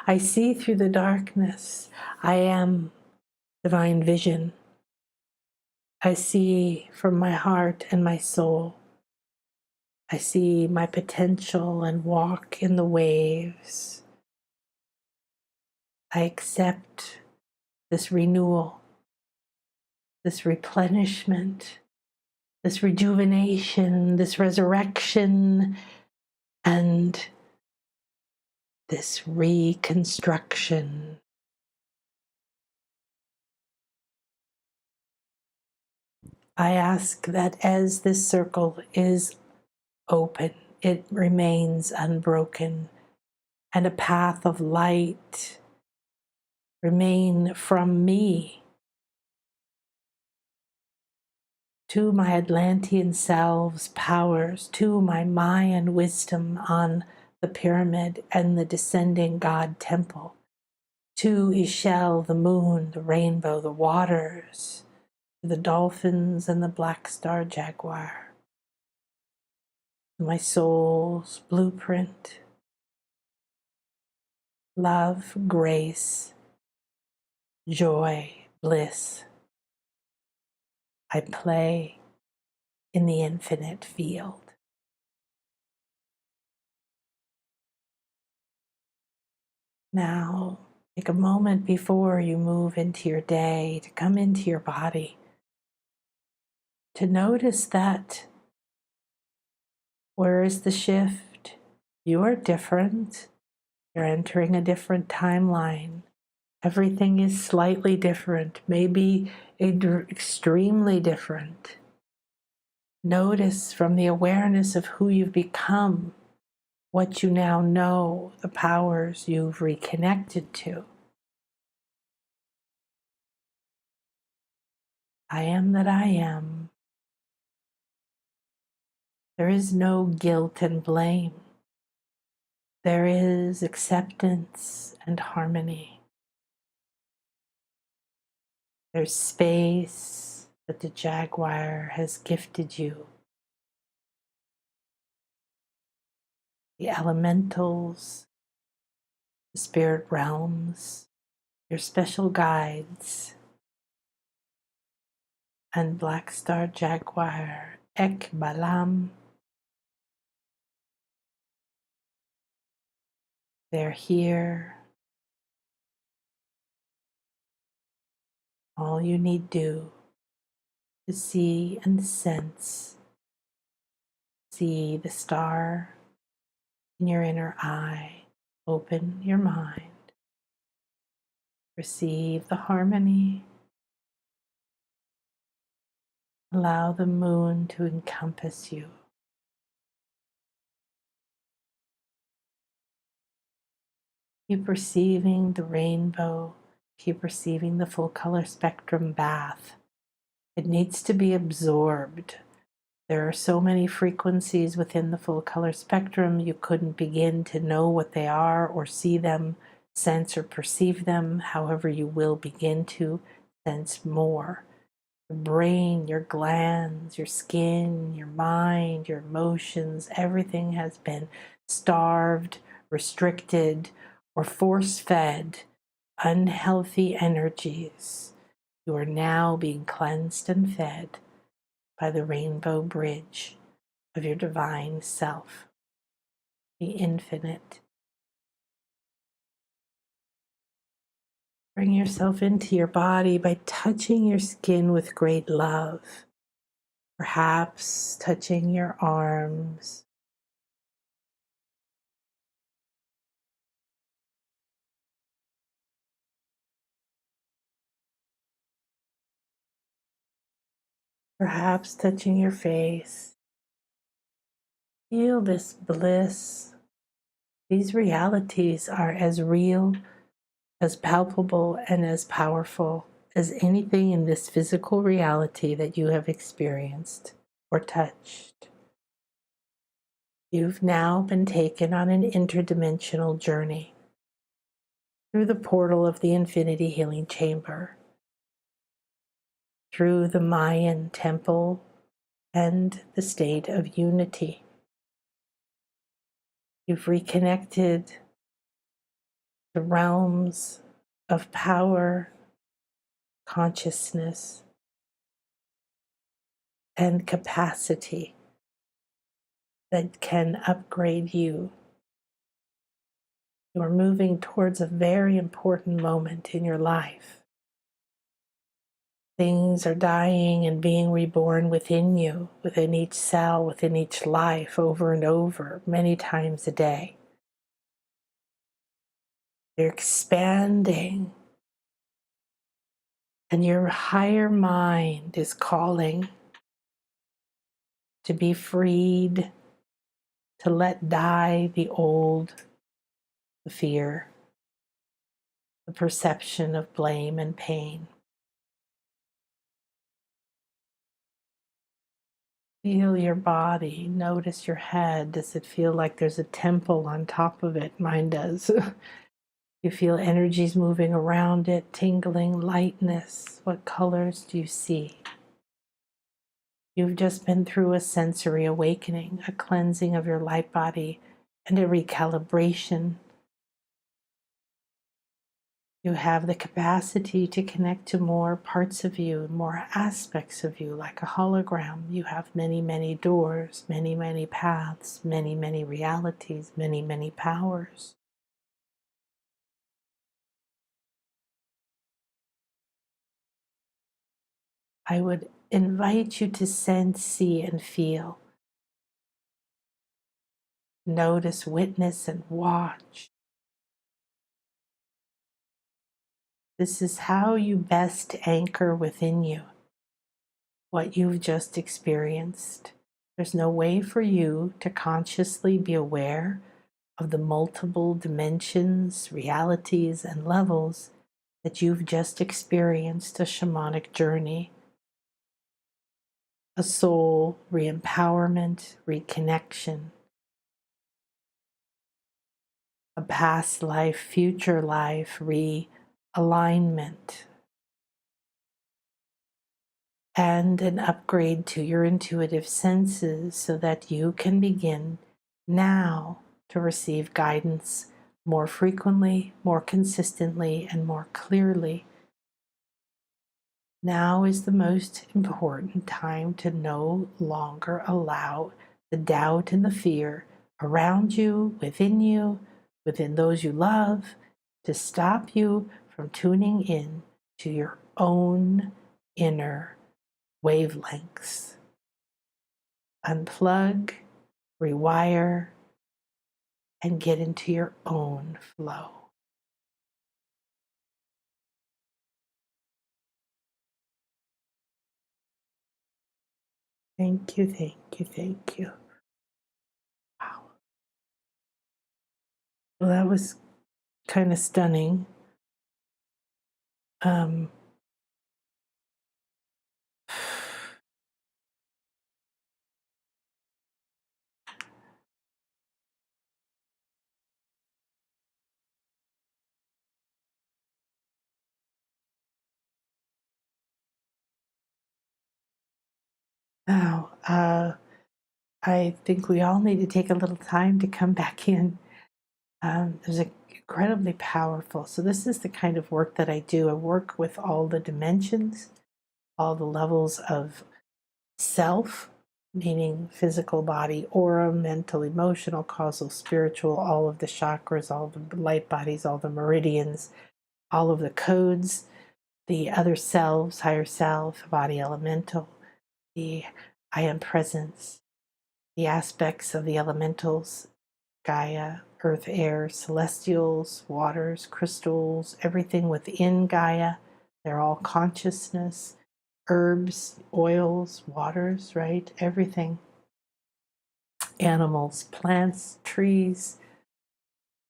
I see through the darkness. I am divine vision. I see from my heart and my soul. I see my potential and walk in the waves. I accept this renewal, this replenishment, this rejuvenation, this resurrection, and this reconstruction. I ask that as this circle is open, it remains unbroken, and a path of light remain from me to my Atlantean selves powers, to my Mayan wisdom on the pyramid and the descending God temple, to Ishel, the moon, the rainbow, the waters, to the dolphins and the Black Star Jaguar, to my soul's blueprint, love, grace, joy, bliss. I play in the infinite field. Now, take a moment before you move into your day to come into your body, to notice that where is the shift? You are different. You're entering a different timeline. Everything is slightly different, maybe extremely different. Notice from the awareness of who you've become, what you now know, the powers you've reconnected to. I am that I am. There is no guilt and blame. There is acceptance and harmony. There's space that the Jaguar has gifted you. The elementals, the spirit realms, your special guides, and Black Star Jaguar, Ek Balam. They're here. All you need do is see and sense. See the star in your inner eye. Open your mind. Receive the harmony. Allow the moon to encompass you. Keep receiving the rainbow. Keep receiving the full color spectrum bath. It needs to be absorbed. There are so many frequencies within the full color spectrum, you couldn't begin to know what they are or see them, sense or perceive them. However, you will begin to sense more. Your brain, your glands, your skin, your mind, your emotions, everything has been starved, restricted, or force-fed unhealthy energies. You are now being cleansed and fed by the rainbow bridge of your divine self, the infinite. Bring yourself into your body by touching your skin with great love, perhaps touching your arms, perhaps touching your face. Feel this bliss. These realities are as real, as palpable, and as powerful as anything in this physical reality that you have experienced or touched. You've now been taken on an interdimensional journey through the portal of the Infinity Healing Chamber, through the Mayan temple and the state of unity. You've reconnected the realms of power, consciousness, and capacity that can upgrade you. You are moving towards a very important moment in your life. Things are dying and being reborn within you, within each cell, within each life, over and over, many times a day. You're expanding, and your higher mind is calling to be freed, to let die the old, the fear, the perception of blame and pain. Feel your body. Notice your head. Does it feel like there's a temple on top of it? Mine does. You feel energies moving around it, tingling, lightness. What colors do you see? You've just been through a sensory awakening, a cleansing of your light body, and a recalibration. You have the capacity to connect to more parts of you, more aspects of you, like a hologram. You have many, many doors, many, many paths, many, many realities, many, many powers. I would invite you to sense, see, and feel. Notice, witness, and watch. This is how you best anchor within you what you've just experienced. There's no way for you to consciously be aware of the multiple dimensions, realities, and levels that you've just experienced a shamanic journey, a soul re-empowerment, reconnection, a past life, future life realignment, and an upgrade to your intuitive senses so that you can begin now to receive guidance more frequently, more consistently, and more clearly. Now is the most important time to no longer allow the doubt and the fear around you, within those you love, to stop you from tuning in to your own inner wavelengths. Unplug, rewire, and get into your own flow. Thank you, thank you, thank you. Wow. Well, that was kind of stunning. Um, Now, I think we all need to take a little time to come back in. It was incredibly powerful. So this is the kind of work that I do. I work with all the dimensions, all the levels of self, meaning physical body, aura, mental, emotional, causal, spiritual, all of the chakras, all the light bodies, all the meridians, all of the codes, the other selves, higher self, body elemental, the I am presence, the aspects of the elementals, Gaia, earth, air, celestials, waters, crystals, everything within Gaia. They're all consciousness, herbs, oils, waters, right? Everything. Animals, plants, trees,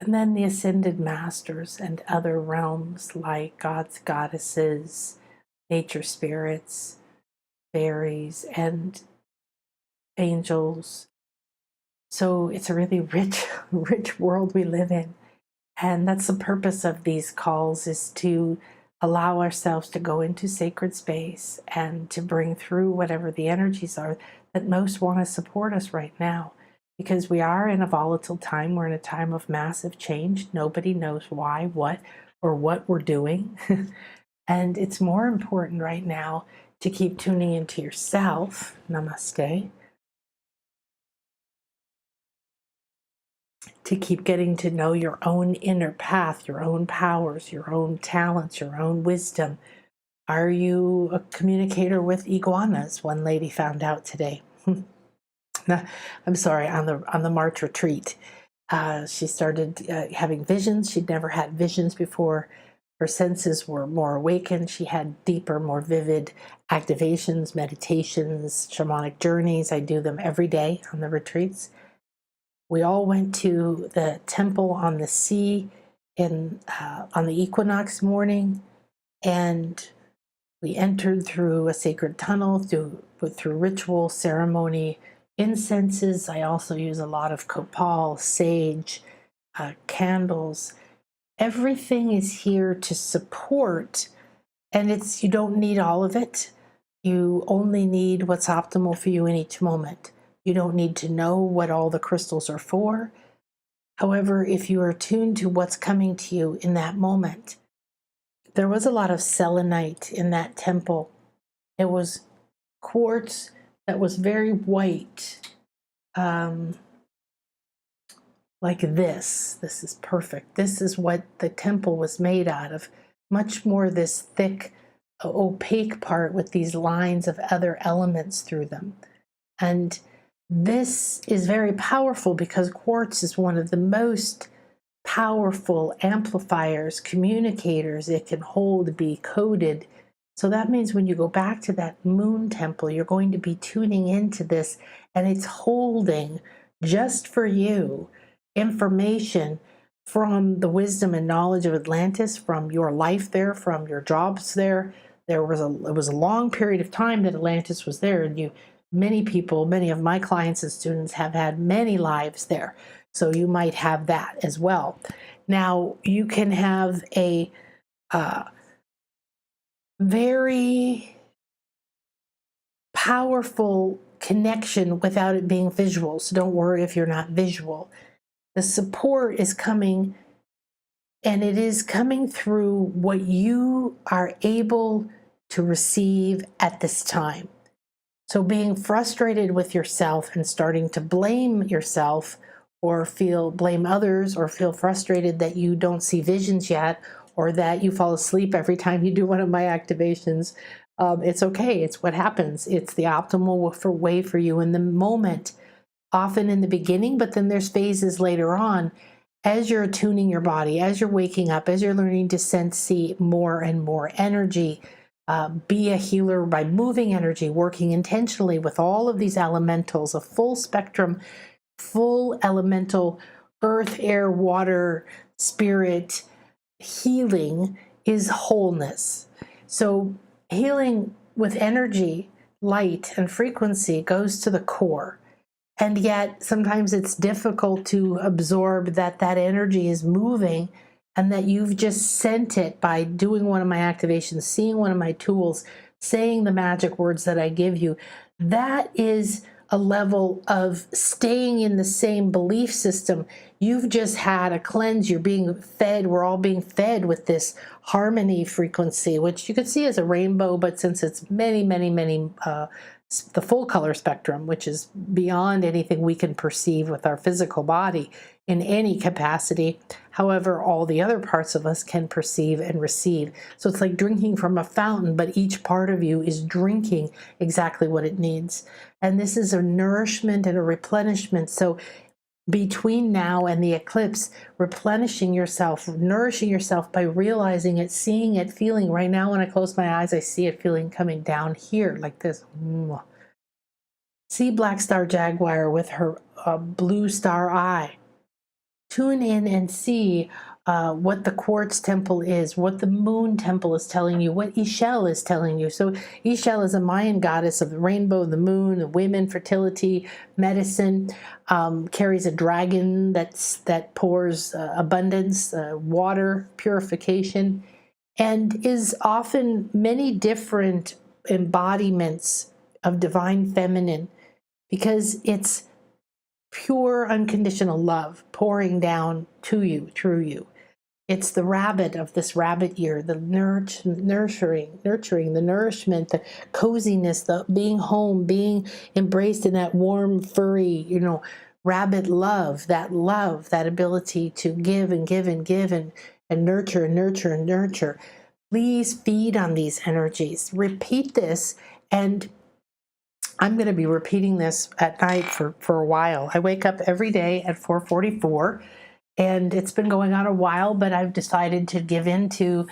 and then the ascended masters and other realms like gods, goddesses, nature spirits, fairies, and angels. So it's a really rich, rich world we live in. And that's the purpose of these calls, is to allow ourselves to go into sacred space and to bring through whatever the energies are that most want to support us right now. Because we are in a volatile time. We're in a time of massive change. Nobody knows why, what, or what we're doing. And it's more important right now to keep tuning into yourself. Namaste. To keep getting to know your own inner path, your own powers, your own talents, your own wisdom. Are you a communicator with iguanas? One lady found out today. I'm sorry, on the March retreat. She started having visions. She'd never had visions before. Her senses were more awakened. She had deeper, more vivid activations, meditations, shamanic journeys. I do them every day on the retreats. We all went to the temple on the sea on the equinox morning, and we entered through a sacred tunnel, through ritual, ceremony, incenses. I also use a lot of copal, sage, candles. Everything is here to support, and you don't need all of it. You only need what's optimal for you in each moment. You don't need to know what all the crystals are for. However, if you are attuned to what's coming to you in that moment, there was a lot of selenite in that temple. It was quartz that was very white, like this. This is perfect. This is what the temple was made out of. Much more this thick, opaque part with these lines of other elements through them. And this is very powerful because quartz is one of the most powerful amplifiers, communicators. It can hold, be coded. So that means when you go back to that moon temple, you're going to be tuning into this, and it's holding just for you information from the wisdom and knowledge of Atlantis, from your life there, from your jobs there. It was a long period of time that Atlantis was there, and many people, many of my clients and students have had many lives there. So you might have that as well. Now, you can have a very powerful connection without it being visual. So don't worry if you're not visual. The support is coming, and it is coming through what you are able to receive at this time. So being frustrated with yourself and starting to blame yourself, or blame others, or feel frustrated that you don't see visions yet, or that you fall asleep every time you do one of my activations, it's okay. It's what happens. It's the optimal way for you in the moment, often in the beginning, but then there's phases later on as you're attuning your body, as you're waking up, as you're learning to see more and more energy. Be a healer by moving energy, working intentionally with all of these elementals, a full spectrum, full elemental, earth, air, water, spirit. Healing is wholeness. So healing with energy, light, and frequency goes to the core. And yet sometimes it's difficult to absorb that energy is moving, and that you've just sent it by doing one of my activations, seeing one of my tools, saying the magic words that I give you. That is a level of staying in the same belief system. You've just had a cleanse. You're being fed. We're all being fed with this harmony frequency, which you could see as a rainbow, but since it's many, many, many, the full color spectrum, which is beyond anything we can perceive with our physical body in any capacity. However, all the other parts of us can perceive and receive. So it's like drinking from a fountain, but each part of you is drinking exactly what it needs. And this is a nourishment and a replenishment. So between now and the eclipse, replenishing yourself, nourishing yourself by realizing it, seeing it, feeling. Right now, when I close my eyes, I see it feeling coming down here like this. See Black Star Jaguar with her blue star eye. Tune in and see what the quartz temple is, what the moon temple is telling you, what Ishel is telling you. So Ishel is a Mayan goddess of the rainbow, the moon, the women, fertility, medicine, carries a dragon that pours abundance, water, purification, and is often many different embodiments of divine feminine, because it's pure unconditional love pouring down to you, through you. It's the rabbit of this rabbit year, the nurturing, the nourishment, the coziness, the being home, being embraced in that warm, furry, rabbit love, that ability to give and give and give and nurture and nurture and nurture. Please feed on these energies. Repeat this, and I'm going to be repeating this at night for a while. I wake up every day at 4:44, and it's been going on a while, but I've decided to give in to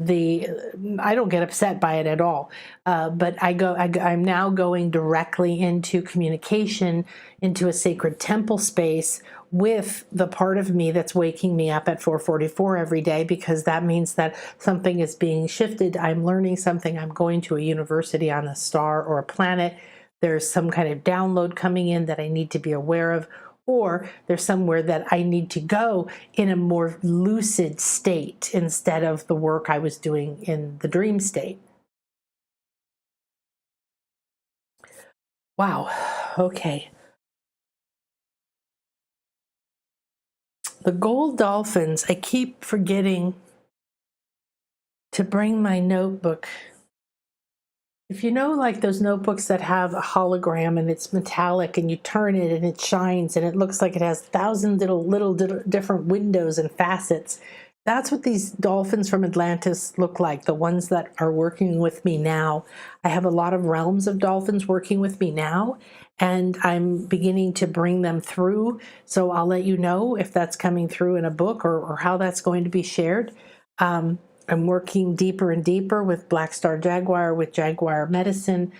I don't get upset by it at all, but I'm now going directly into communication, into a sacred temple space with the part of me that's waking me up at 4:44 every day, because that means that something is being shifted. I'm learning something. I'm going to a university on a star or a planet. There's some kind of download coming in that I need to be aware of, or there's somewhere that I need to go in a more lucid state instead of the work I was doing in the dream state. Wow. Okay. The gold dolphins, I keep forgetting to bring my notebook. If you know, like those notebooks that have a hologram and it's metallic and you turn it and it shines and it looks like it has 1,000 little different windows and facets, that's what these dolphins from Atlantis look like, the ones that are working with me now. I have a lot of realms of dolphins working with me now, and I'm beginning to bring them through. So I'll let you know if that's coming through in a book or how that's going to be shared. I'm working deeper and deeper with Black Star Jaguar, with Jaguar Medicine,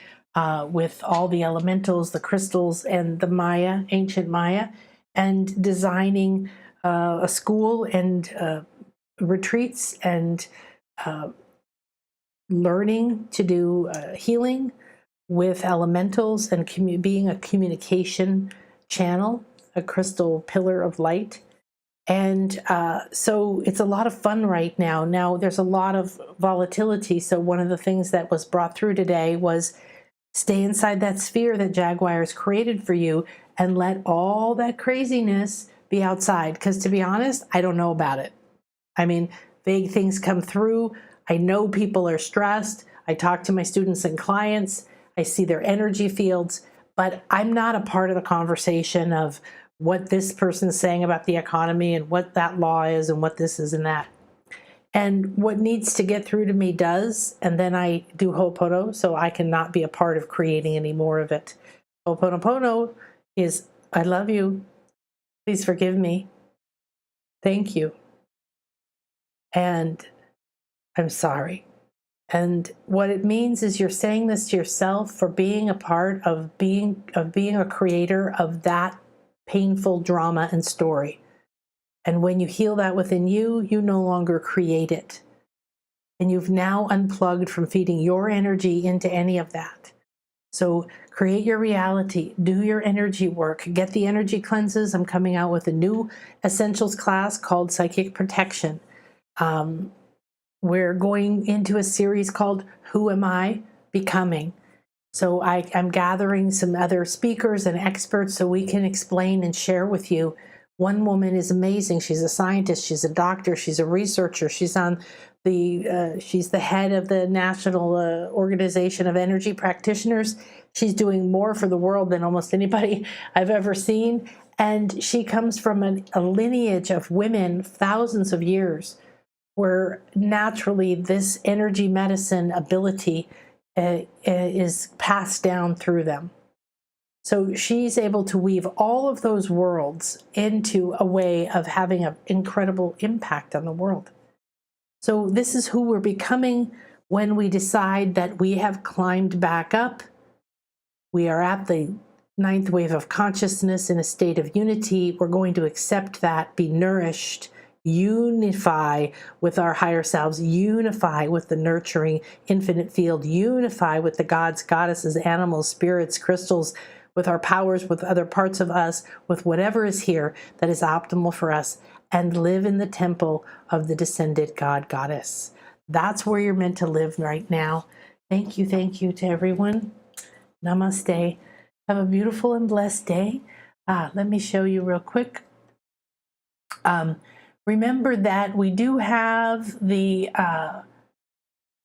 with all the elementals, the crystals, and the Maya, ancient Maya, and designing a school and retreats and learning to do healing with elementals and being a communication channel, a crystal pillar of light. And so it's a lot of fun right now. Now there's a lot of volatility. So one of the things that was brought through today was stay inside that sphere that Jaguar has created for you and let all that craziness be outside. Because to be honest, I don't know about it. I mean, vague things come through. I know people are stressed. I talk to my students and clients. I see their energy fields, but I'm not a part of the conversation of what this person's saying about the economy and what that law is and what this is and that. And what needs to get through to me does, and then I do Ho'opono, so I cannot be a part of creating any more of it. Ho'oponopono is, I love you. Please forgive me. Thank you. And I'm sorry. And what it means is you're saying this to yourself for being a part of being a creator of that painful drama and story. And when you heal that within you, you no longer create it. And you've now unplugged from feeding your energy into any of that. So create your reality, do your energy work, get the energy cleanses. I'm coming out with a new essentials class called Psychic Protection. We're going into a series called Who Am I Becoming? So I'm gathering some other speakers and experts so we can explain and share with you. One woman is amazing. She's a scientist. She's a doctor. She's a researcher. She's on she's the head of the National Organization of Energy Practitioners. She's doing more for the world than almost anybody I've ever seen. And she comes from a lineage of women, thousands of years, where naturally this energy medicine ability is passed down through them. So she's able to weave all of those worlds into a way of having an incredible impact on the world. So this is who we're becoming when we decide that we have climbed back up. We are at the 9th wave of consciousness in a state of unity. We're going to accept that, be nourished, unify with our higher selves, unify with the nurturing infinite field, unify with the gods, goddesses, animals, spirits, crystals, with our powers, with other parts of us, with whatever is here that is optimal for us, and live in the temple of the descended God, goddess. That's where you're meant to live right now. Thank you to everyone. Namaste. Have a beautiful and blessed day. Let me show you real quick. Remember that we do have the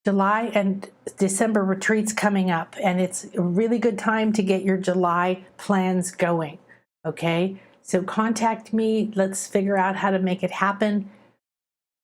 July and December retreats coming up, and it's a really good time to get your July plans going, okay? So contact me. Let's figure out how to make it happen.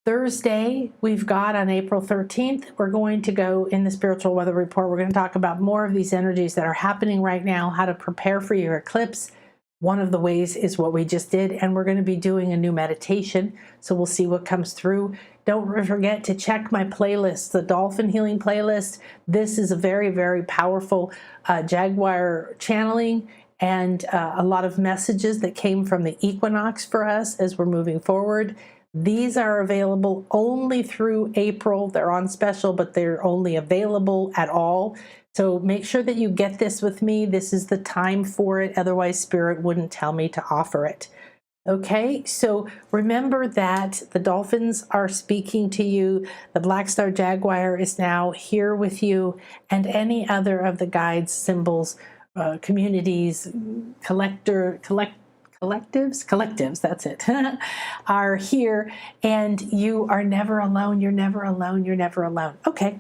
Thursday, we've got on April 13th, we're going to go in the Spiritual Weather Report. We're going to talk about more of these energies that are happening right now, how to prepare for your eclipse. One of the ways is what we just did, and we're going to be doing a new meditation, so we'll see what comes through. Don't forget to check my playlist, the Dolphin Healing playlist. This is a very, very powerful Jaguar channeling and a lot of messages that came from the equinox for us as we're moving forward. These are available only through April. They're on special, but they're only available at all. So make sure that you get this with me. This is the time for it. Otherwise, Spirit wouldn't tell me to offer it. Okay, so remember that the dolphins are speaking to you. The Black Star Jaguar is now here with you, and any other of the guides, symbols, communities, collectives, that's it, are here, and you are never alone. You're never alone. You're never alone. Okay.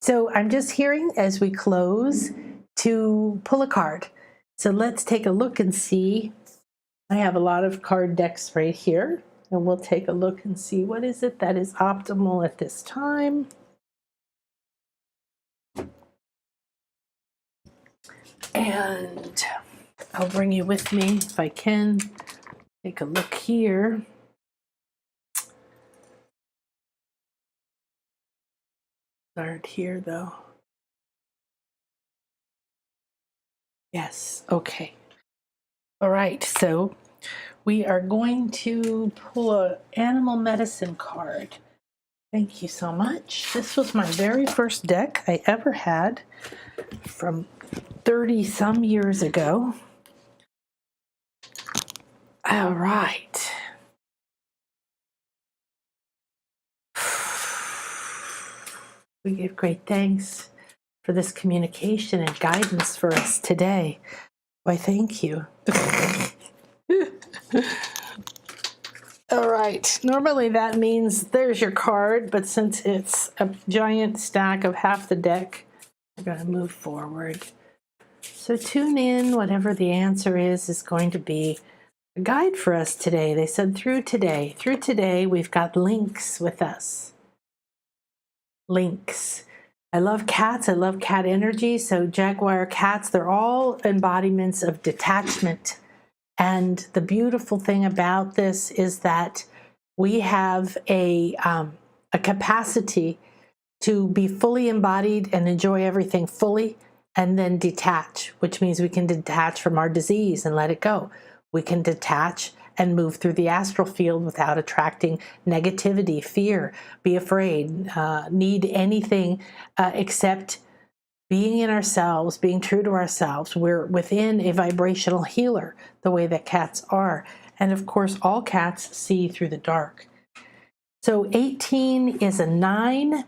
So I'm just hearing as we close to pull a card. So let's take a look and see. I have a lot of card decks right here, and we'll take a look and see what is it that is optimal at this time. And I'll bring you with me if I can. Take a look here. Start here though. Yes, okay. All right, so we are going to pull an animal medicine card. Thank you so much. This was my very first deck I ever had from 30 some years ago. All right. We give great thanks for this communication and guidance for us today. Why, thank you. All right. Normally that means there's your card, but since it's a giant stack of half the deck, we're going to move forward. So tune in. Whatever the answer is going to be a guide for us today. They said through today, we've got links with us. Links. I love cats. I love cat energy. So Jaguar cats, they're all embodiments of detachment. And the beautiful thing about this is that we have a capacity to be fully embodied and enjoy everything fully, and then detach, which means we can detach from our disease and let it go. We can detach and move through the astral field without attracting negativity, fear, be afraid, need anything except being in ourselves, being true to ourselves. We're within a vibrational healer, the way that cats are. And of course, all cats see through the dark. So 18 is a 9,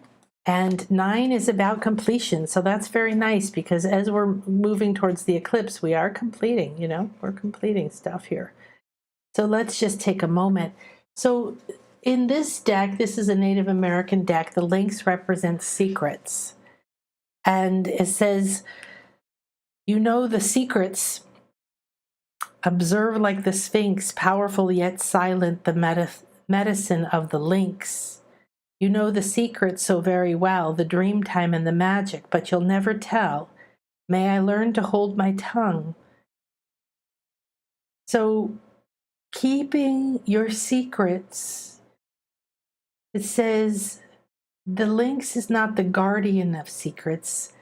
and 9 is about completion. So that's very nice, because as we're moving towards the eclipse, we are completing, we're completing stuff here. So let's just take a moment. So in this deck, this is a Native American deck. The links represent secrets. And it says, the secrets. Observe like the Sphinx, powerful yet silent, the medicine of the lynx. You know the secrets so very well, the dream time and the magic, but you'll never tell. May I learn to hold my tongue. So keeping your secrets, it says the lynx is not the guardian of secrets.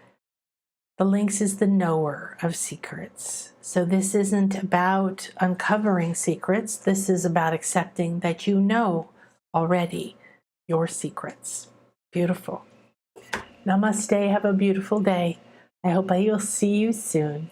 The lynx is the knower of secrets. So this isn't about uncovering secrets. This is about accepting that you know already your secrets. Beautiful. Namaste. Have a beautiful day. I hope I will see you soon.